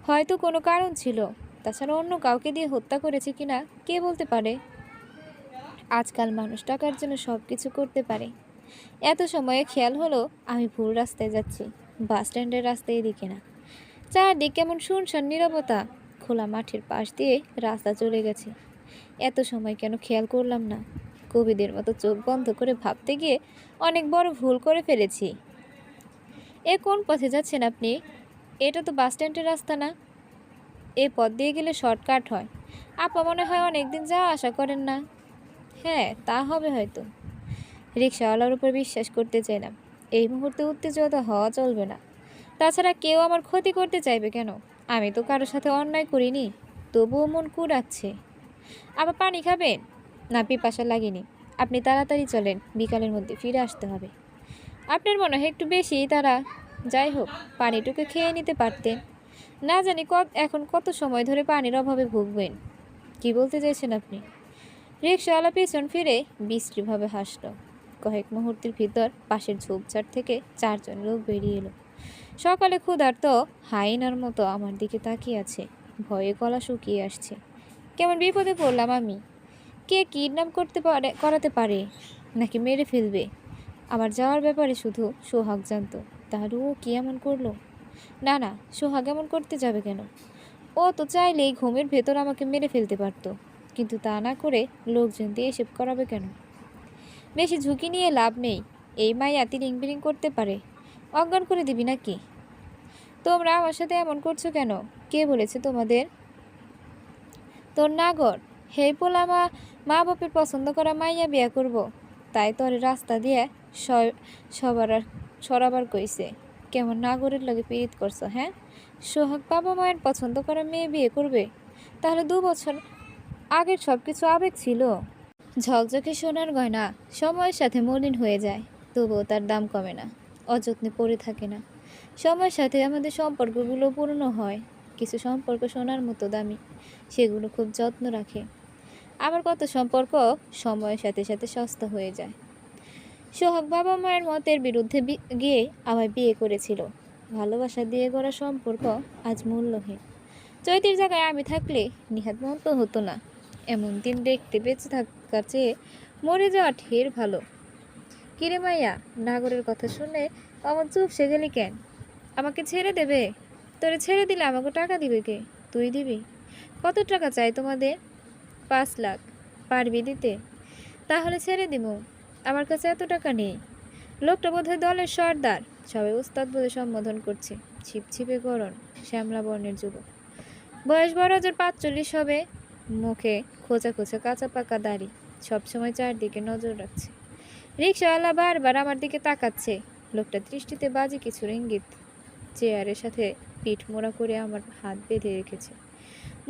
হয়তো কোনো কারণ ছিল। তাছাড়া অন্য কাউকে দিয়ে হত্যা করেছে কিনা কে বলতে পারে? আজকাল মানুষ টাকার জন্য সব কিছু করতে পারে। এত সময়ে খেয়াল হলো আমি ভুল রাস্তায় যাচ্ছি। বাস স্ট্যান্ডের রাস্তা এদিকে না। চারদিক কেমন শুনশান নীরবতা। খোলা মাঠের পাশ দিয়ে রাস্তা চলে গেছে। এত সময় কেন খেয়াল করলাম না? কবিদের মতো চোখ বন্ধ করে ভাবতে গিয়ে অনেক বড় ভুল করে ফেলেছি। এ কোন পথে যাচ্ছেন আপনি? এটা তো বাস স্ট্যান্ডের রাস্তা না। এ পথ দিয়ে গেলে শর্টকাট হয়। আপা মনে হয় অনেকদিন যাওয়া আসা করেন না। হ্যাঁ, তা হবে হয়তো। রিক্সাওয়ালার উপর বিশ্বাস করতে চাইলাম। এই মুহূর্তে উত্তেজিত হওয়া চলবে না। তাছাড়া কেউ আমার ক্ষতি করতে চাইবে কেন? আমি তো কারোর সাথে অন্যায় করিনি। তবুও মন কুড়াচ্ছে। আবার পানি খাবেন? না, পিপাসা লাগেনি। আপনি তাড়াতাড়ি চলেন, বিকালের মধ্যে ফিরে আসতে হবে। আপনার মনে হয় একটু বেশিই তাড়া। যাই হোক, পানিটুকু খেয়ে নিতে পারতেন। না জানি এখন কত সময় ধরে পানির অভাবে ভুগবেন। কি বলতে চাইছেন আপনি? রিক্সাওয়ালা পেছন ফিরে বিশ্রীভাবে হাসল। কয়েক মুহূর্তের ভিতর পাশের ঝোপঝাড় থেকে 4 জন লোক বেরিয়ে এলো। সকালে ক্ষুধার্ত হাইনার মতো আমার দিকে তাকিয়ে আছে। ভয়ে গলা শুকিয়ে আসছে। কেমন বিপদে পড়লাম আমি? কে কিডন্যাপ করাতে পারে, নাকি মেরে ফেলবে? আমার যাওয়ার ব্যাপারে শুধু সোহাগ জানতো। তাহলে ও কি এমন করলো? না না, সোহাগ এমন করতে যাবে কেন? ও তো চাইলেই ঘুমের ভেতর আমাকে মেরে ফেলতে পারতো। কিন্তু তা না করে লোকজন দিয়ে এসব করাবে কেন? বেশি ঝুঁকি নিয়ে লাভ নেই। এই মাইয়া তিরিং বিরিং করতে পারে। অজ্ঞান করে দিবি নাকি? তোমরা আমার সাথে এমন করছো কেন? কে বলেছে তোমাদের? তোর নাগর। হে পোলা মা বাপের পছন্দ করা মাইয়া বিয়া করব, তাই তোর রাস্তা দিয়ে সবার সরাবার কইছে। কেমন নাগরের লগে পীড়িত করছো? হ্যাঁ, সোহাগ বাবা মায়ের পছন্দ করা মেয়ে বিয়ে করবে? তাহলে 2 বছর আগের সব কিছু আবেগ ছিল। ঝকঝকে সোনার গয়না সময়ের সাথে মলিন হয়ে যায়, তবুও তার দাম কমে না, অযত্নে পড়ে থাকে না। সময়ের সাথে আমাদের সম্পর্কগুলো পুরনো হয়। কিছু সম্পর্ক সোনার মতো দামি, সেগুলো খুব যত্ন রাখে। আবার কত সম্পর্ক সময়ের সাথে সাথে সস্তা হয়ে যায়। সোহাগ বাবা মায়ের মতের বিরুদ্ধে গিয়ে আমায় বিয়ে করেছিল। ভালোবাসা দিয়ে গড়া সম্পর্ক আজ মূল্যহীন। চৈতির জায়গায় আমি থাকলে নিহাত মন্ত হতো না। এমন দিন দেখতে বেঁচে থাকার চেয়ে মরে যাওয়া ঢের ভালো। কিরে মাইয়া, নাগরের কথা শুনে অমন চুপসে গেলি কেন? আমাকে ছেড়ে দেবে? তোরে ছেড়ে দিলে আমাকে টাকা দিবে কে? তুই দিবি? কত টাকা চাই তোমাদের? 5 লাখ। পারবি দিতে? তাহলে ছেড়ে দিব। আমার কাছে এত টাকা নেই। লোকটা বোধহয় দলের সর্দার। সবাই উস্তাদ বলে সম্বোধন করছে। ছিপছিপে গরণ, শ্যামলা বর্ণের যুবক। বয়স বড় জোর 45 হবে। মুখে খোঁচা খোঁচা কাঁচা পাকা দাড়ি। সবসময় চারদিকে নজর রাখছে। রিক্সাওয়ালা বারবার আমার দিকে তাকাচ্ছে। লোকটা দৃষ্টিতে বাজে কিছুর ইঙ্গিত। চেয়ারের সাথে পিঠ মোড়া করে আমার হাত বেঁধে রেখেছে।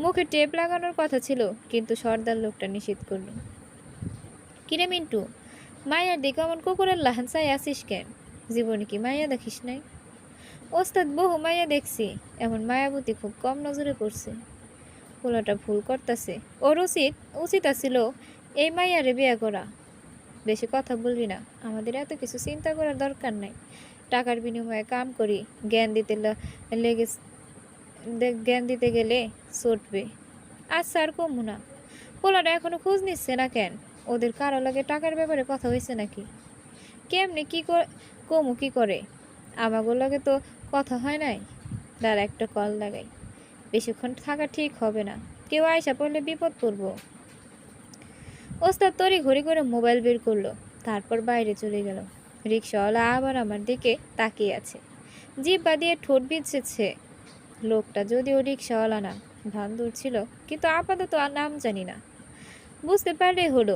মুখে টেপ লাগানোর কথা ছিল, কিন্তু সর্দার লোকটা নিষেধ করল। কিরে মিন্টু, মাইয়ার দিকে অমন কুকুরের লাহানসায় আসিস কেন? জীবনে কি মাইয়া দেখিস নাই? ওস্তাদ, বহু মাইয়া দেখছি, এমন মায়াবতী খুব কম নজরে পড়ছে। পোলাটা ভুল করতাছে। ওর উচিত উচিত আছিল এই মাইয়ারে বিয়ে করা। বেশি কথা বলবি না, আমাদের এত কিছু চিন্তা করার দরকার নাই। টাকার বিনিময়ে কাম করি, জ্ঞান দিতে লেগে জ্ঞান দিতে গেলে চটবে। আচ্ছা, আর কমু না। পোলাটা এখনো খোঁজ নিচ্ছে না কেন? ওদের কারো লাগে টাকার ব্যাপারে কথা হয়েছে নাকি? কেমনে কমু কি করে? আমাগোর লগে তো কথা হয় নাই। দাঁড়া, একটা কল লাগাই। বেশিক্ষণ থাকা ঠিক হবে না, কেউ আয়সা পড়লে বিপদ পড়বো। ওস্তাদ তড়ি ঘড়ি করে মোবাইল বের করলো, তারপর বাইরে চলে গেল। রিক্সাওয়ালা আবার আমার দিকে তাকিয়ে আছে, জিহ্বা দিয়ে ঠোঁট বিঁধছে। লোকটা যদিও রিক্সাওয়ালা না, ভান্দুর ছিল, কিন্তু আপাতত আর নাম জানি না। বুঝতে পারলেই হলো।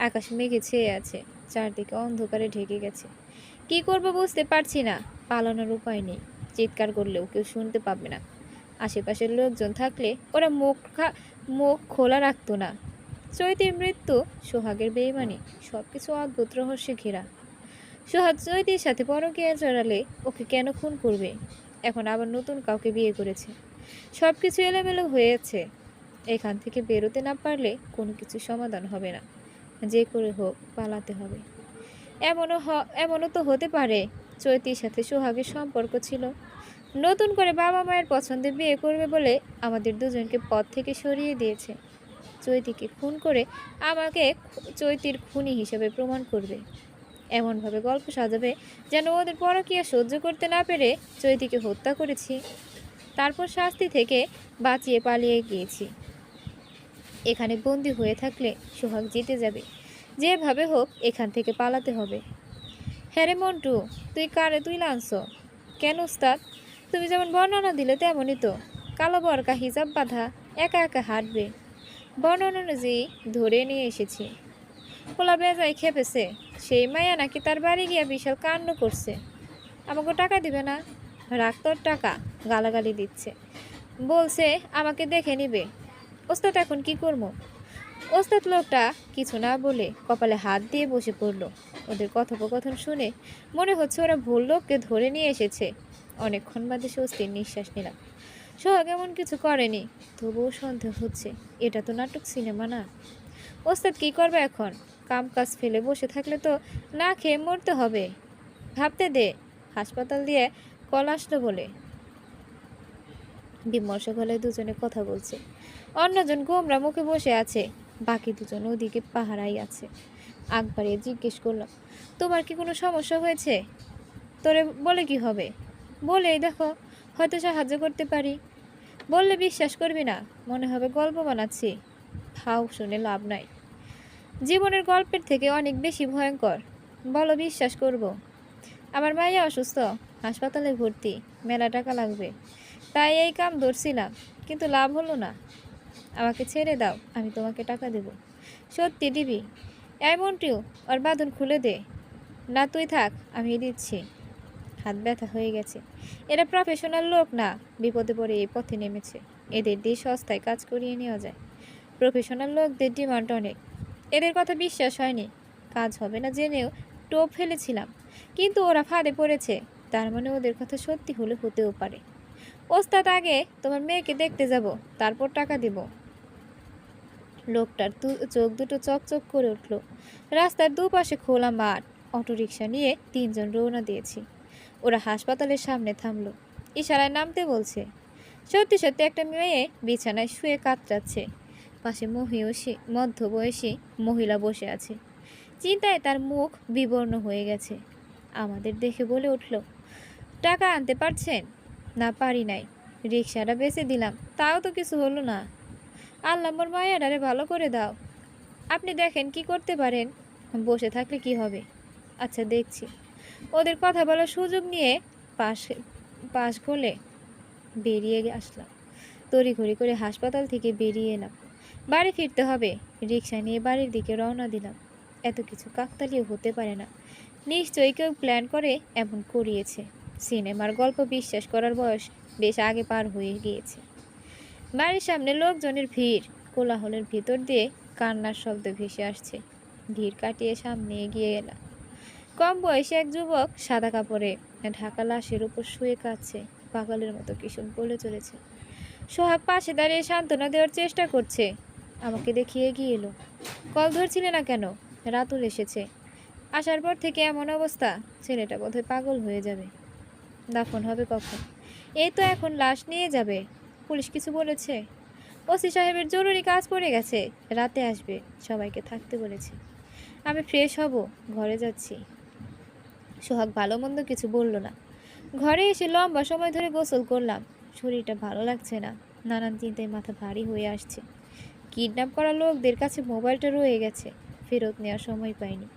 আকাশ মেঘে ছেয়ে আছে, চারদিকে অন্ধকারে ঢেকে গেছে। কি করব বুঝতে পারছি না। পালানোর উপায় নেই, চিৎকার করলেও কেউ শুনতে পাবে না। আশেপাশের লোকজন থাকলে ওরা মুখ খোলা রাখতো না। চৈতির মৃত্যু, সোহাগের বেইমানি, সবকিছু অদ্ভুত রহস্যে ঘেরা। সোহাগ চৈতির সাথে পরকীয়া জড়ালে ওকে কেন খুন করবে? এখন আবার নতুন কাউকে বিয়ে করেছে। সবকিছু এলোমেলো হয়েছে। এখান থেকে বেরোতে না পারলে কোনো কিছু সমাধান হবে না। যে করে হোক পালাতে হবে। এমনও তো হতে পারে চৈতির সাথে সোহাগের সম্পর্ক ছিল। নতুন করে বাবা মায়ের পছন্দে বিয়ে করবে বলে আমাদের দুজনকে পথ থেকে সরিয়ে দিয়েছে। চৈতিকে খুন করে আমাকে চৈতির খুনি হিসেবে প্রমাণ করবে। এমনভাবে গল্প সাজাবে যেন ওদের পরকীয়া সহ্য করতে না পেরে চৈতিকে হত্যা করেছি, তারপর শাস্তি থেকে বাঁচিয়ে পালিয়ে গিয়েছি। এখানে বন্দি হয়ে থাকলে সোহাগ জিতে যাবে। যেভাবে হোক এখান থেকে পালাতে হবে। হ্যাঁ রে মন্টু, তুই লানছ কেন? উস্তাদ, তুমি যেমন বর্ণনা দিলে তেমনই তো। কালো বরকা হিজাব বাঁধা, একা একা হাঁটবে। বর্ণনা অনুযায়ী ধরে নিয়ে এসেছি। পোলা বেজায় খেপেছে। সেই মায়া নাকি তার বাড়ি গিয়া বিশাল কাণ্ড করছে। আমাকে টাকা দিবে না। রাখ তোর টাকা। গালাগালি দিচ্ছে, বলছে আমাকে দেখে নিবে। ওস্তাদ, এখন কি করবো? ওস্তাদ লোকটা কিছু না বলে কপালে হাত দিয়ে বসে পড়ল। ওদের কথোপকথন শুনে মনে হচ্ছে ওরা ভুল লোককে ধরে নিয়ে এসেছে। অনেকক্ষণ বাদে স্বস্তির নিঃশ্বাস নিলাম। সোহাগ এমন কিছু করেনি, তবুও সন্দেহ হচ্ছে। এটা তো নাটক সিনেমা না। ওস্তাদ কি করবে এখন? কাম কাজ ফেলে বসে থাকলে তো না খেয়ে মরতে হবে। ভাবতে দে। হাসপাতাল দিয়ে কল আসলো বলে। বিমর্ষ গলায় দুজনে কথা বলছে। অন্যজন গোমরা মুখে বসে আছে। বাকি দুজন ওদিকে পাহারাই আছে। আগ বাড়িয়ে জিজ্ঞেস করলাম, তোমার কি কোনো সমস্যা হয়েছে? তোরে বলে কি হবে? বলেই দেখো, হয়তো সাহায্য করতে পারি। বললে বিশ্বাস করবি না, মনে হবে গল্প বানাচ্ছি। ভাও শুনে লাভ নাই। জীবনের গল্পের থেকে অনেক বেশি ভয়ঙ্কর। বলো, বিশ্বাস করব। আমার মাইয়া অসুস্থ, হাসপাতালে ভর্তি, মেলা টাকা লাগবে, তাই এই কাম ধরছিলাম, কিন্তু লাভ হলো না। আমাকে ছেড়ে দাও, আমি তোমাকে টাকা দেব। সত্যি দিবি? এমনটিও ওর বাঁধন খুলে দে। না তুই থাক, আমি দিচ্ছি। হাত ব্যথা হয়ে গেছে। এরা প্রফেশনাল লোক না, বিপদে পড়ে এই পথে নেমেছে। এদের দিয়ে সস্তায় কাজ করিয়ে নেওয়া যায়। প্রফেশনাল লোকদের ডিমান্ড অনেক। এদের কথা বিশ্বাস হয়নি। কাজ হবে না জেনেও টোপ ফেলেছিলাম, কিন্তু ওরা ফাঁদে পড়েছে। তার মানে ওদের কথা সত্যি হলে হতেও পারে। ওস্তাদ, আগে তোমার মেয়েকে দেখতে যাব, তারপর টাকা দেব। লোকটার চোখ দুটো চকচক করে উঠল। রাস্তার দুপাশে খোলা মাঠ। অটোরিকশা নিয়ে তিনজন রওনা দিয়েছি। ওরা হাসপাতালের সামনে থামলো, ইশারায় নামতে বলছে। সত্যি সত্যি একটা মেয়ে বিছানায় শুয়ে কাতরাচ্ছে। পাশে মধ্যবয়সী মহিলা বসে আছে। চিন্তায় তার মুখ বিবর্ণ হয়ে গেছে। আমাদের দেখে বলে উঠল, টাকা আনতে পারছেন? না, পারি নাই। রিক্সাটা বেচে দিলাম, তাও তো কিছু হলো না। আল্লাহ, মোর মায়াডারে ভালো করে দাও। আপনি দেখেন কি করতে পারেন। বসে থাকলে কি হবে? আচ্ছা, দেখছি। ওদের কথা বলার সুযোগ নিয়ে পাশ ঘলে বেরিয়ে আসলাম। তড়িঘড়ি করে হাসপাতাল থেকে বেরিয়ে এলাম। বাড়ি ফিরতে হবে। রিক্সা নিয়ে বাড়ির দিকে রওনা দিলাম। এত কিছু কাকতালীয় হতে পারে না। নিশ্চয়ই কেউ প্ল্যান করে এমন করিয়েছে। সিনেমার গল্প বিশ্বাস করার বয়স বেশ আগে পার হয়ে গিয়েছে। বাড়ির সামনে লোকজনের ভিড়, কোলাহলের ভিতর দিয়ে কান্নার শব্দ ভেসে আসছে। ভিড় কাটিয়ে সামনে এগিয়ে এলাম। কম বয়সী এক যুবক সাদা কাপড়ে ঢাকা লাশের উপর শুয়ে কাঁদছে, পাগলের মতো কিশোর বলে চলেছে। সোহাগ পাশে দাঁড়িয়ে সান্ত্বনা দেওয়ার চেষ্টা করছে। আমাকে দেখিয়ে এগিয়ে এলো। কল ধরছিলে না কেন? রাতুল এসেছে। আসার পর থেকে এমন অবস্থা, ছেলেটা বোধহয় পাগল হয়ে যাবে। দাফন হবে কখন? এই তো এখন লাশ নিয়ে যাবে। পুলিশ কিছু বলেছে? ওসি সাহেবের জরুরি কাজ পড়ে গেছে, রাতে আসবে, সবাইকে থাকতে বলেছে। আমি ফ্রেশ হব, ঘরে যাচ্ছি। সোহাগ ভালো মন্দ কিছু বলল না। ঘরে এসে লম্বা সময় ধরে গোসল করলাম। শরীরটা ভালো লাগছে না, নানান চিন্তায় মাথা ভারী হয়ে আসছে। কিডন্যাপ করা লোকদের কাছে মোবাইলটা রয়ে গেছে, ফেরত নেওয়ার সময় পাইনি।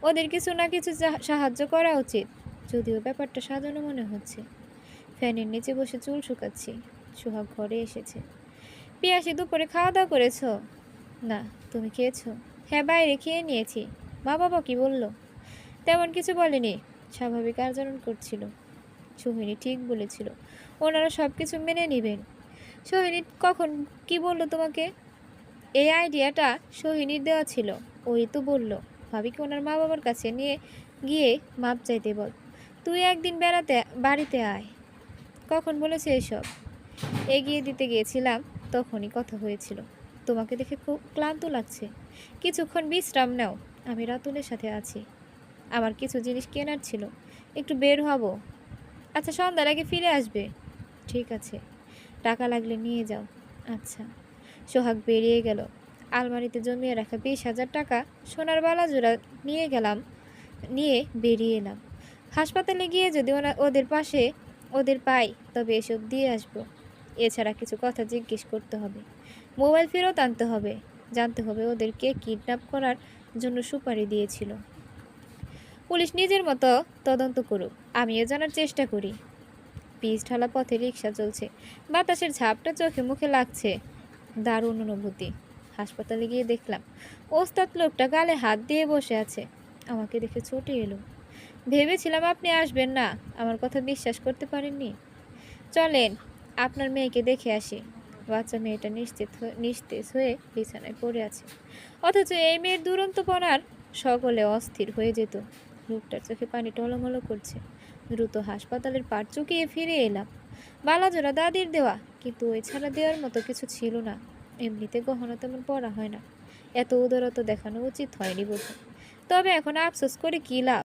ওদের কিছু না কিছু সাহায্য করা উচিত, যদিও ব্যাপারটা সাজানো মনে হচ্ছে। ফ্যানের নিচে বসে চুল শুকাচ্ছি। সোহাগ ঘরে এসেছে। পিয়াসি, দুপুরে খাওয়া দাওয়া করেছ? না। তুমি খেয়েছো? হ্যাঁ, বাইরে খেয়ে নিয়েছি। মা বাবা কি বলল? তেমন কিছু বলেনি, স্বাভাবিক আচরণ করছিল। সোহিনী ঠিক বলেছিল, ওনারা সব কিছু মেনে নেবেন। সোহিনী কখন কি বলল তোমাকে? এই আইডিয়াটা সোহিনীর দেওয়া ছিল, ওই তো বলল ভাবিকে ওনার মা বাবার কাছে নিয়ে গিয়ে মাপ চাইতে বল। তুই একদিন বেড়াতে বাড়িতে আয়। কখন বলেছে এসব? এগিয়ে দিতে গিয়েছিলাম, তখনই কথা হয়েছিল। তোমাকে দেখে খুব ক্লান্ত লাগছে, কিছুক্ষণ বিশ্রাম নাও। আমি রাতুলের সাথে আছি। আমার কিছু জিনিস কেনার ছিল, একটু বের হব। আচ্ছা, সন্ধ্যার আগে ফিরে আসবে। ঠিক আছে, টাকা লাগলে নিয়ে যাও। আচ্ছা। সোহাগ বেরিয়ে গেল। আলমারিতে জমিয়ে রাখা 20,000 টাকা সোনার বালাজোড়া নিয়ে বেরিয়ে এলাম। হাসপাতালে গিয়ে যদি ওদের পাই, তবে এসব দিয়ে আসবো। এছাড়া কিছু কথা জিজ্ঞেস করতে হবে। মোবাইল ফেরত আনতে হবে। জানতে হবে ওদেরকে কিডন্যাপ করার জন্য সুপারি দিয়েছিল। পুলিশ নিজের মতো তদন্ত করুক, আমিও জানার চেষ্টা করি। পিচ ঢালা পথে রিক্সা চলছে, বাতাসের ঝাপটা চোখে মুখে লাগছে। দারুণ অনুভূতি। হাসপাতালে গিয়ে দেখলাম ওস্তাদ লোকটা গালে হাত দিয়ে বসে আছে। আমাকে দেখে ছুটে এলো। ভেবেছিলাম আপনি আসবেন না, আমার কথা বিশ্বাস করতে পারেননি। চলেন, আপনার মেয়েকে দেখে আসি। বাচ্চা মেয়েটা নিস্তেজ হয়ে বিছানায় পড়ে আছে, অথচ এই মেয়ের দুরন্তপনার সকলে অস্থির হয়ে যেত। লোকটার চোখে পানি টলমলো করছে। দ্রুত হাসপাতালের পাট চুকিয়ে ফিরে এলাম। বালাজোড়া দাদির দেওয়া, কিন্তু ওই ছাড়া দেওয়ার মতো কিছু ছিল না। এমনিতে গহনা তেমন পরা হয় না, এত উদারতা দেখানো উচিত হয়নি বোধ। তবে এখন আফসোস করে কী লাভ?